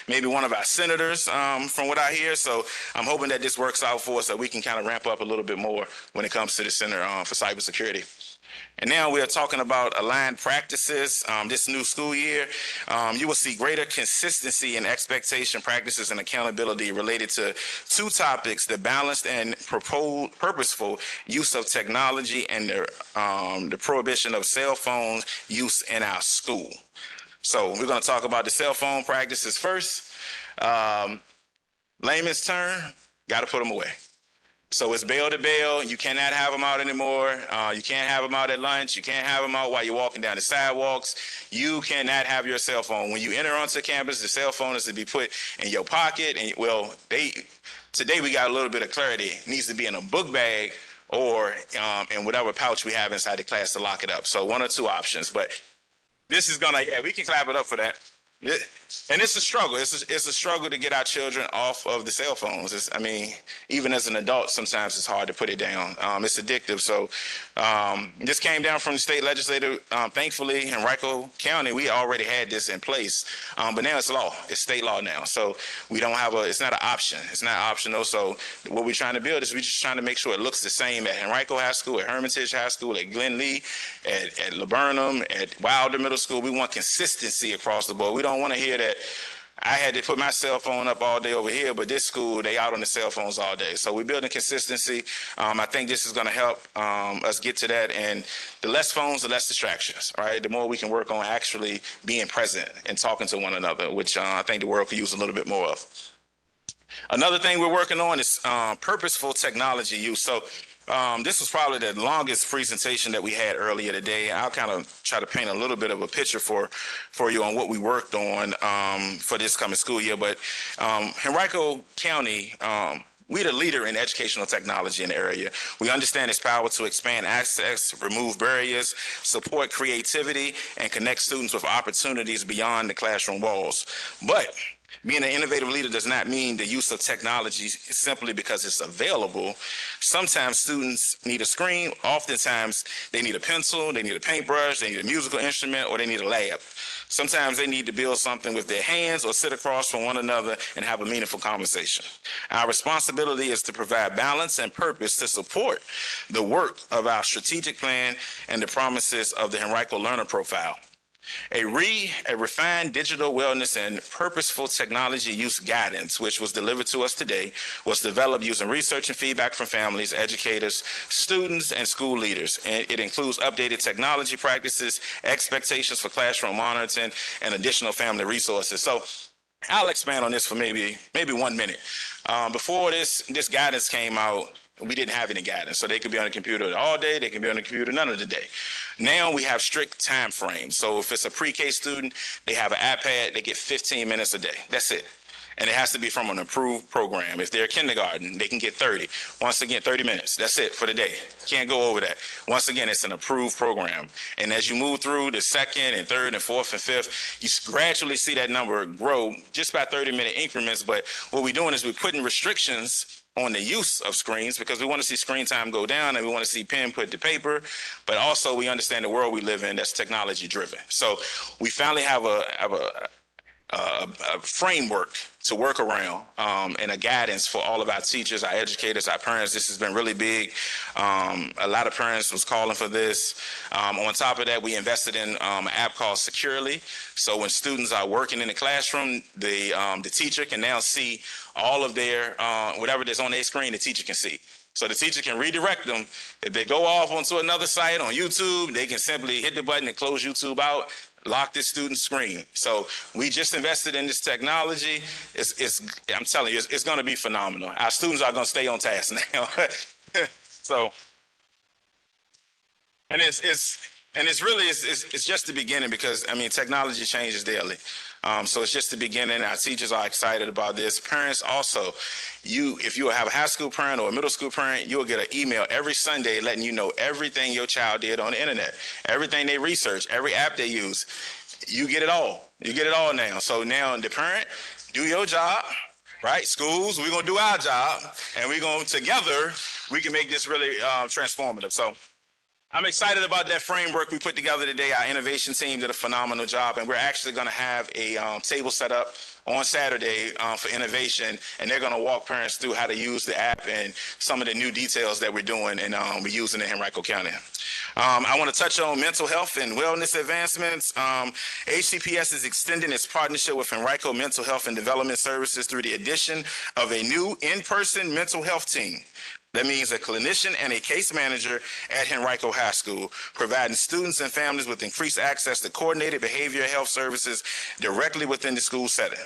maybe one of our senators from what I hear. So I'm hoping that this works out for us so we can kind of ramp up a little bit more when it comes to the Center for Cybersecurity. And now we are talking about aligned practices. This new school year, you will see greater consistency in expectation practices and accountability related to 2 topics: the balanced and purposeful use of technology and the prohibition of cell phone use in our school. So we're going to talk about the cell phone practices first. Layman's term, got to put them away. So it's bell to bell. You cannot have them out anymore. You can't have them out at lunch. You can't have them out while you're walking down the sidewalks. You cannot have your cell phone. When you enter onto campus, the cell phone is to be put in your pocket. And today we got a little bit of clarity. It needs to be in a book bag or in whatever pouch we have inside the class to lock it up. So 1 or 2 options. But this is we can clap it up for that. And it's a struggle. It's a struggle to get our children off of the cell phones. Even as an adult, sometimes it's hard to put it down. It's addictive. So this came down from the state legislature. Thankfully, in Henrico County, we already had this in place. But now it's law. It's state law now. So we don't have it's not an option. It's not optional. So what we're trying to build is we're just trying to make sure it looks the same at Henrico High School, at Hermitage High School, at Glen Lee, at Laburnum, at Wilder Middle School. We want consistency across the board. We don't want to hear that I had to put my cell phone up all day over here, but this school, they out on the cell phones all day. So we're building consistency. I think this is going to help us get to that. And the less phones, the less distractions, all right? The more we can work on actually being present and talking to one another, which I think the world could use a little bit more of. Another thing we're working on is purposeful technology use. So this was probably the longest presentation that we had earlier today. I'll kind of try to paint a little bit of a picture for you on what we worked on for this coming school year. But Henrico County, we're the leader in educational technology in the area. We understand its power to expand access, remove barriers, support creativity, and connect students with opportunities beyond the classroom walls. But being an innovative leader does not mean the use of technology simply because it's available. Sometimes students need a screen. Oftentimes they need a pencil, they need a paintbrush, they need a musical instrument, or they need a lab. Sometimes they need to build something with their hands or sit across from one another and have a meaningful conversation. Our responsibility is to provide balance and purpose to support the work of our strategic plan and the promises of the Henrico Learner Profile. A refined digital wellness and purposeful technology use guidance, which was delivered to us today, was developed using research and feedback from families, educators, students, and school leaders. And it includes updated technology practices, expectations for classroom monitoring, and additional family resources. So I'll expand on this for maybe 1 minute. Before this guidance came out, we didn't have any guidance. So they could be on the computer all day, they can be on the computer none of the day. Now we have strict time frames. So if it's a pre-K student, they have an iPad, they get 15 minutes a day. That's it. And it has to be from an approved program. If they're kindergarten, they can get 30. Once again, 30 minutes. That's it for the day. Can't go over that. Once again, it's an approved program. And as you move through the second and third and fourth and fifth, you gradually see that number grow just by 30-minute increments. But what we're doing is we're putting restrictions on the use of screens because we want to see screen time go down and we want to see pen put to paper, but also we understand the world we live in that's technology driven. So we finally have a framework to work around and a guidance for all of our teachers, our educators, our parents. This has been really big. A lot of parents was calling for this. On top of that, we invested in an app called Securely. So when students are working in the classroom, the teacher can now see all of their, whatever that's on their screen, the teacher can see. So the teacher can redirect them. If they go off onto another site on YouTube, they can simply hit the button and close YouTube out, lock this student's screen. So we just invested in this technology. I'm telling you, it's going to be phenomenal. Our students are going to stay on task now. So, and it's just the beginning because, I mean, technology changes daily. So it's just the beginning. Our teachers are excited about this. Parents also, if you have a high school parent or a middle school parent, you'll get an email every Sunday letting you know everything your child did on the internet, everything they research, every app they use. You get it all. You get it all now. So now the parent, do your job, right? Schools, we're going to do our job, and we're going together, we can make this really transformative. So I'm excited about that framework we put together today. Our innovation team did a phenomenal job, and we're actually going to have a table set up on Saturday for innovation, and they're going to walk parents through how to use the app and some of the new details that we're doing and we're using in Henrico County. I want to touch on mental health and wellness advancements. HCPS is extending its partnership with Henrico Mental Health and Development Services through the addition of a new in-person mental health team. That means a clinician and a case manager at Henrico High School, providing students and families with increased access to coordinated behavioral health services directly within the school setting.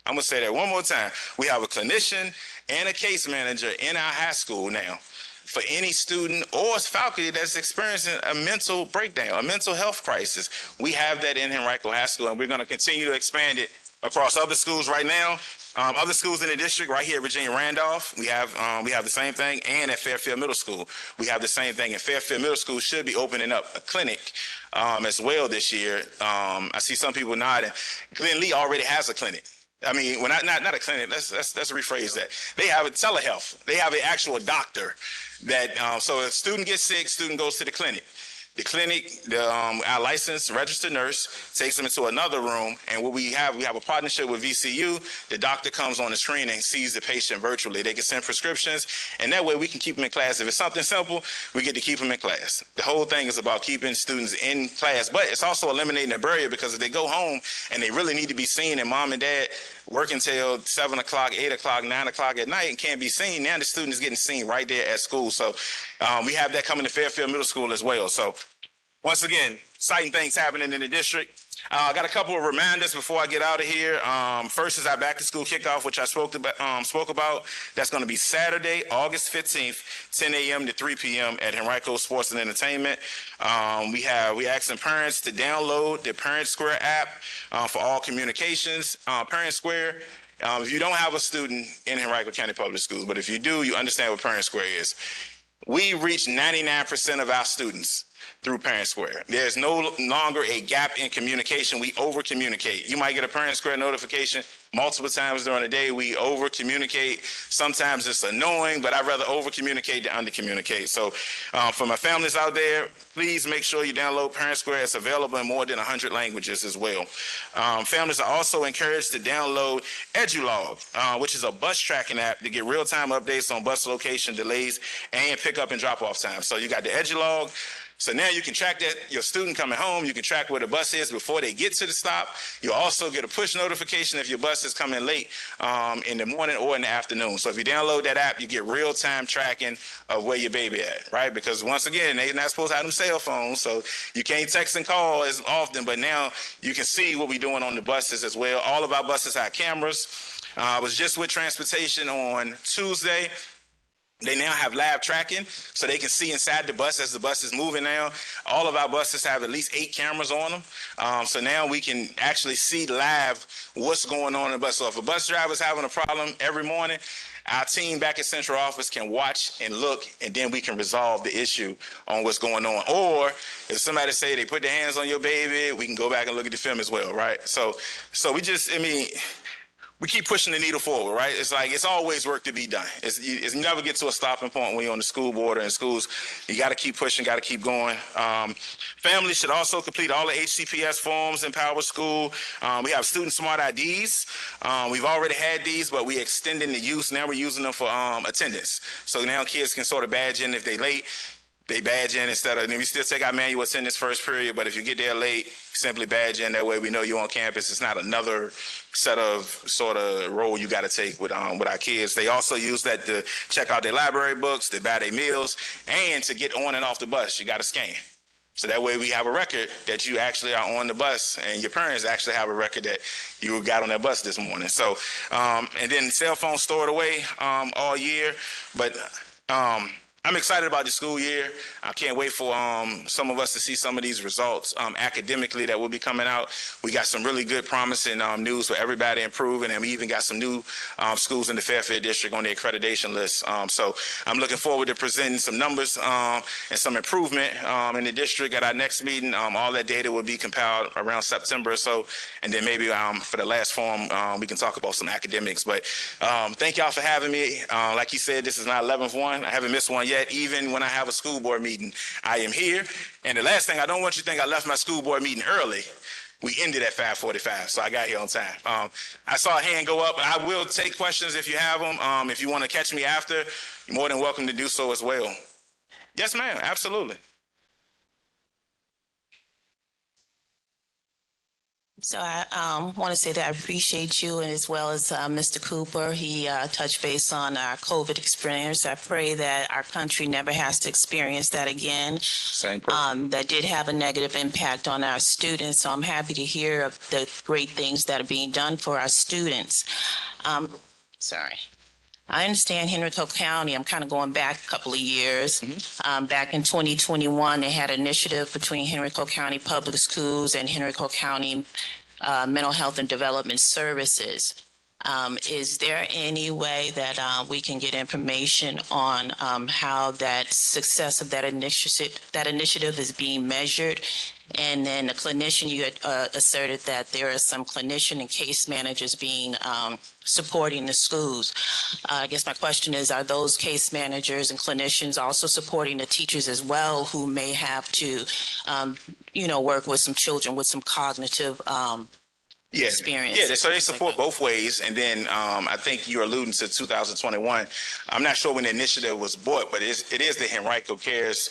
I'm going to say that one more time. We have a clinician and a case manager in our high school now for any student or faculty that's experiencing a mental breakdown, a mental health crisis. We have that in Henrico High School, and we're going to continue to expand it across other schools right now. Other schools in the district, right here at Virginia Randolph, we have the same thing, and at Fairfield Middle School, we have the same thing. And Fairfield Middle School should be opening up a clinic as well this year. I see some people nodding. Glen Lee already has a clinic. I mean, well, not a clinic. Let's rephrase that. They have a telehealth. They have an actual doctor that so if a student gets sick, student goes to the clinic. The clinic, our licensed registered nurse takes them into another room, and what we have a partnership with VCU. The doctor comes on the screen and sees the patient virtually. They can send prescriptions, and that way we can keep them in class. If it's something simple, we get to keep them in class. The whole thing is about keeping students in class, but it's also eliminating the barrier, because if they go home and they really need to be seen, and mom and dad working till 7 o'clock, 8 o'clock, 9 o'clock at night and can't be seen, now the student is getting seen right there at school. So we have that coming to Fairfield Middle School as well. So once again, exciting things happening in the district. I got a couple of reminders before I get out of here. First is our back to school kickoff, which I spoke about. That's going to be Saturday, August 15th, 10 a.m. to 3 p.m. at Henrico Sports and Entertainment. We asking parents to download the Parent Square app for all communications. Parent Square. If you don't have a student in Henrico County Public Schools, but if you do, you understand what Parent Square is. We reach 99% of our students through Parent Square. There's no longer a gap in communication. We over communicate. You might get a Parent Square notification multiple times during the day. We over communicate. Sometimes it's annoying, but I'd rather over communicate than under communicate. So for my families out there, please make sure you download Parent Square. It's available in more than 100 languages as well. Families are also encouraged to download EduLog, which is a bus tracking app to get real-time updates on bus location, delays, and pickup and drop-off time. So you got the EduLog. So now you can track that your student coming home. You can track where the bus is before they get to the stop. You also get a push notification if your bus is coming late in the morning or in the afternoon. So if you download that app, you get real-time tracking of where your baby at, right? Because once again, they're not supposed to have them cell phones, so you can't text and call as often. But now you can see what we're doing on the buses as well. All of our buses have cameras. I was just with transportation on Tuesday. They now have live tracking, so they can see inside the bus as the bus is moving now. All of our buses have at least 8 cameras on them. So now we can actually see live what's going on in the bus. So if a bus driver is having a problem every morning, our team back at central office can watch and look, and then we can resolve the issue on what's going on. Or if somebody say they put their hands on your baby, we can go back and look at the film as well, right? So we keep pushing the needle forward, right? It's like it's always work to be done. It's never get to a stopping point when you're on the school board or in schools. You got to keep pushing, got to keep going. Families should also complete all the HCPS forms in Power School. We have student smart IDs. We've already had these, but we're extending the use. Now we're using them for attendance. So now kids can sort of badge in if they're late. They badge in instead of, and we still take our manual attendance first period, but if you get there late, simply badge in. That way we know you're on campus. It's not another set of sort of role you got to take with our kids. They also use that to check out their library books, to buy their meals, and to get on and off the bus, you got to scan. So that way we have a record that you actually are on the bus, and your parents actually have a record that you got on that bus this morning. So, and then cell phones stored away all year, but I'm excited about the school year. I can't wait for some of us to see some of these results academically that will be coming out. We got some really good promising news for everybody improving, and we even got some new schools in the Fairfield district on the accreditation list. So I'm looking forward to presenting some numbers and some improvement in the district at our next meeting. All that data will be compiled around September or so, and then maybe for the last forum we can talk about some academics. But thank y'all for having me. Like you said, this is my 11th one. I haven't missed one yet. Even when I have a school board meeting, I am here. And the last thing, I don't want you to think I left my school board meeting early. We ended at 5:45, so I got here on time. I saw a hand go up. I will take questions if you have them. If you want to catch me after, you're more than welcome to do so as well. Yes, ma'am, absolutely. So I want to say that I appreciate you, and as well as Mr. Cooper. He touched base on our COVID experience. I pray that our country never has to experience that again. Same. That did have a negative impact on our students. So I'm happy to hear of the great things that are being done for our students. I understand Henrico County, I'm kind of going back a couple of years. Back in 2021, they had an initiative between Henrico County Public Schools and Henrico County Mental Health and Development Services. Is there any way that we can get information on how that success of that initiative is being measured? And then the clinician, you had asserted that there are some clinician and case managers being supporting the schools. I guess my question is, are those case managers and clinicians also supporting the teachers as well, who may have to, work with some children with some cognitive experience? Yeah, so they support both ways. And then I think you're alluding to 2021. I'm not sure when the initiative was bought, but it is the Henrico Cares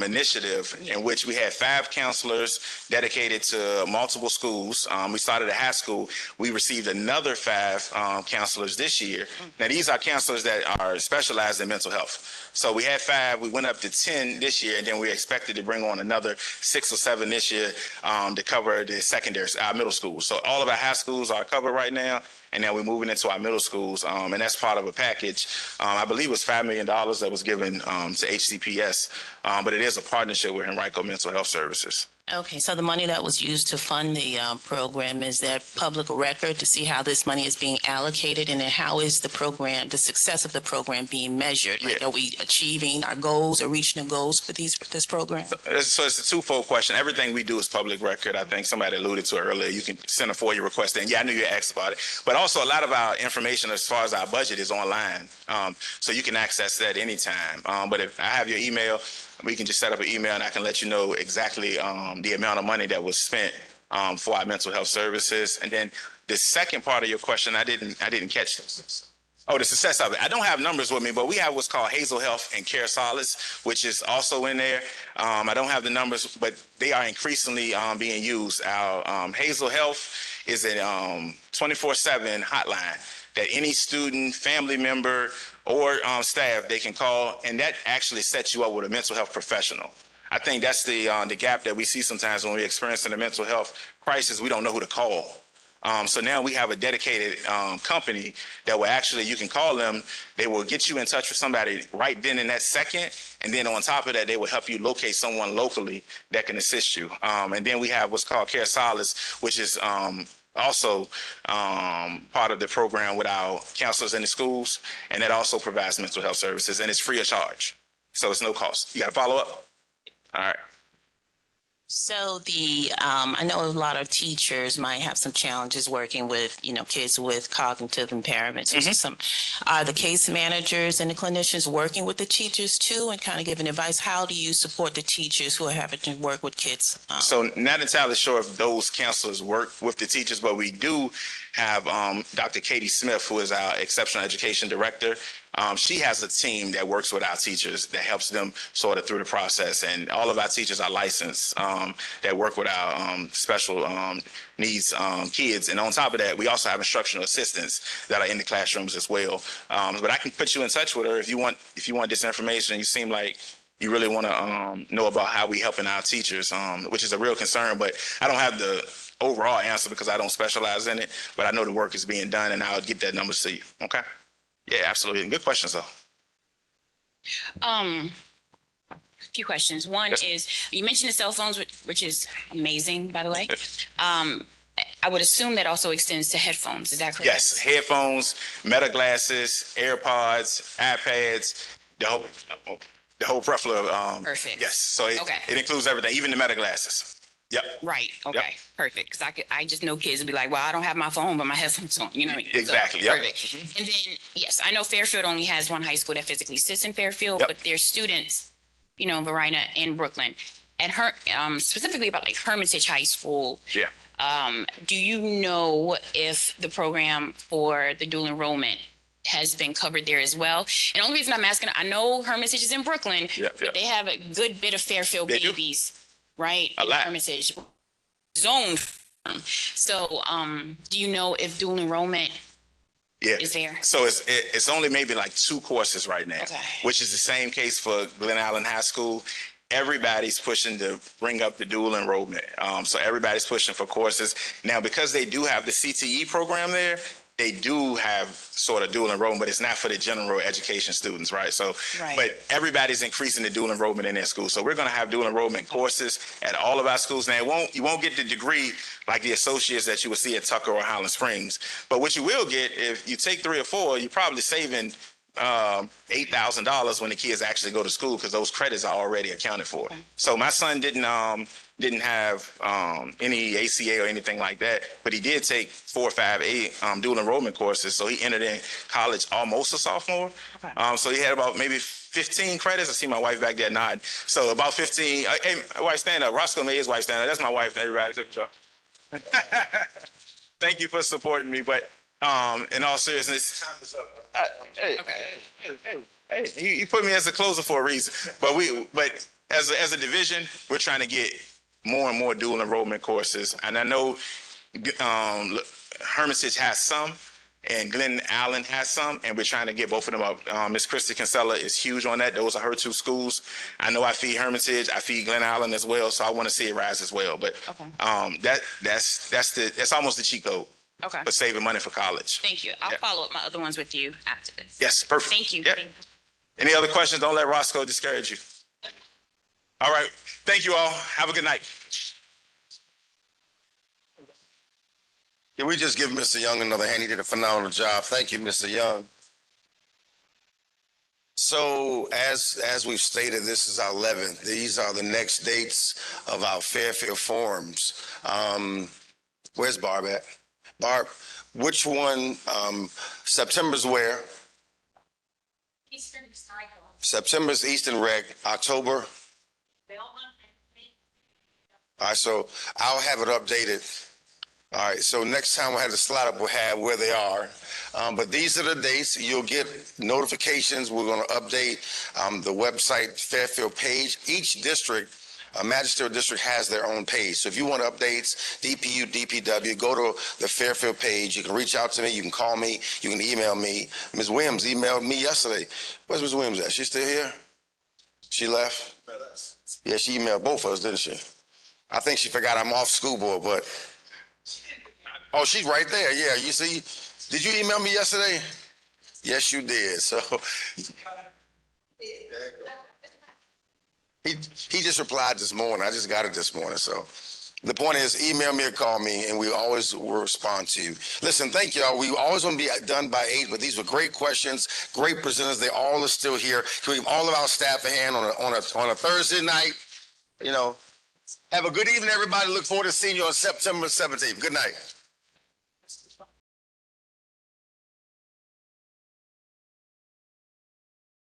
initiative, in which we had 5 counselors dedicated to multiple schools. We started at high school. We received another 5 counselors this year. Now, these are counselors that are specialized in mental health. So we had 5, we went up to 10 this year, and then we expected to bring on another 6 or 7 this year to cover the secondary, our middle schools. So all of our high schools are covered right now, and now we're moving into our middle schools, and that's part of a package. I believe it was $5 million that was given to HCPS, but it is a partnership with Henrico Mental Health Services. Okay, so the money that was used to fund the program, is that public record to see how this money is being allocated, and then how is the program, the success of the program being measured? Like, are we achieving our goals or reaching the goals for this program? So it's a twofold question. Everything we do is public record. I think somebody alluded to it earlier. You can send a FOIA request in. Yeah, I knew you asked about it. But also a lot of our information as far as our budget is online. So you can access that anytime. But if I have your email, we can just set up an email and I can let you know exactly the amount of money that was spent for our mental health services. And then the second part of your question, I didn't catch this. Oh, the success of it. I don't have numbers with me, but we have what's called Hazel Health and Care Solace, which is also in there. I don't have the numbers, but they are increasingly being used. Our Hazel Health is a 24/7 hotline that any student, family member, or staff, they can call, and that actually sets you up with a mental health professional. I think that's the gap that we see sometimes when we're experiencing a mental health crisis. We don't know who to call. So now we have a dedicated company that will actually, you can call them, they will get you in touch with somebody right then in that second, and then on top of that, they will help you locate someone locally that can assist you. And then we have what's called Care Solace, which is also part of the program with our counselors in the schools, and that also provides mental health services, and it's free of charge. So it's no cost. You got to follow up? All right. So I know a lot of teachers might have some challenges working with, kids with cognitive impairments. Are the case managers and the clinicians working with the teachers too, and kind of giving advice? How do you support the teachers who are having to work with kids? So not entirely sure if those counselors work with the teachers, but we do have Dr. Katie Smith, who is our exceptional education director. She has a team that works with our teachers that helps them sort of through the process. And all of our teachers are licensed that work with our special needs kids. And on top of that, we also have instructional assistants that are in the classrooms as well. But I can put you in touch with her if you want this information. You seem like you really want to know about how we helping our teachers, which is a real concern. But I don't have the overall answer because I don't specialize in it. But I know the work is being done, and I'll get that number to you. Okay. Yeah, absolutely. Good questions, though. A few questions. One is, you mentioned the cell phones, which is amazing, by the way. I would assume that also extends to headphones. Is that correct? Yes, headphones, Meta glasses, AirPods, iPads, the whole plethora of. Perfect. Yes, so it includes everything, even the Meta glasses. Yep. Right. Okay. Yep. Perfect. Because I just know kids will be like, well, I don't have my phone, but my headphones on. You know what I mean? Exactly. So, perfect. And then, yes, I know Fairfield only has one high school that physically sits in Fairfield, but there's students, in Verina and Brooklyn. And specifically about like Hermitage High School. Yeah. Do you know if the program for the dual enrollment has been covered there as well? And the only reason I'm asking, I know Hermitage is in Brooklyn, but they have a good bit of Fairfield babies. Right? A lot. Hermitage zone. So, do you know if dual enrollment is there? So it's only maybe like 2 courses right now, which is the same case for Glen Allen High School. Everybody's pushing to bring up the dual enrollment. So everybody's pushing for courses. Now, because they do have the CTE program there, they do have sort of dual enrollment, but it's not for the general education students, right? So, Right. but everybody's increasing the dual enrollment in their school. So we're going to have dual enrollment courses at all of our schools. Now, you won't get the degree like the associates that you would see at Tucker or Highland Springs. But what you will get, if you take 3 or 4, you're probably saving $8,000 when the kids actually go to school because those credits are already accounted for. So my son didn't have any ACA or anything like that, but he did take 4 or 5 dual enrollment courses. So he entered in college almost a sophomore. So he had about maybe 15 credits. I see my wife back there nodding. So about 15. Hey, wife, stand up. Roscoe made his wife stand up. That's my wife. Everybody. Thank you for supporting me. But in all seriousness, you put me as a closer for a reason. But as a division, we're trying to get more and more dual enrollment courses. And I know Hermitage has some, and Glen Allen has some, and we're trying to get both of them up. Miss Christy Kinsella is huge on that. Those are her 2 schools. I know I feed Hermitage, I feed Glen Allen as well, so I want to see it rise as well. But that's almost the cheat code. Okay. For saving money for college. Thank you. I'll follow up my other ones with you after this. Yes, perfect. Thank you. Yeah. Any other questions? Don't let Roscoe discourage you. All right. Thank you all. Have a good night. Can we just give Mr. Young another hand? He did a phenomenal job. Thank you, Mr. Young. So as we've stated, this is our 11th. These are the next dates of our Fairfield forums. Where's Barb at? Barb, which one? September's where? Eastern Cycle. September's Eastern Rec. October? All right, so I'll have it updated. All right, so next time we'll have the slide up, we'll have where they are. But these are the dates. You'll get notifications. We're going to update the website Fairfield page. Each district, magisterial district, has their own page. So if you want updates, DPU, DPW, go to the Fairfield page. You can reach out to me. You can call me. You can email me. Ms. Williams emailed me yesterday. Where's Ms. Williams at? She still here? She left? Yeah, she emailed both of us, didn't she? I think she forgot I'm off school board, but... Oh, she's right there. Yeah, you see? Did you email me yesterday? Yes, you did. So he just replied this morning. I just got it this morning. So the point is, email me or call me, and we always will respond to you. Listen, thank y'all. We always want to be done by 8, but these were great questions, great presenters. They all are still here. Can we give all of our staff a hand on a Thursday night? You know, have a good evening, everybody. Look forward to seeing you on September 17th. Good night.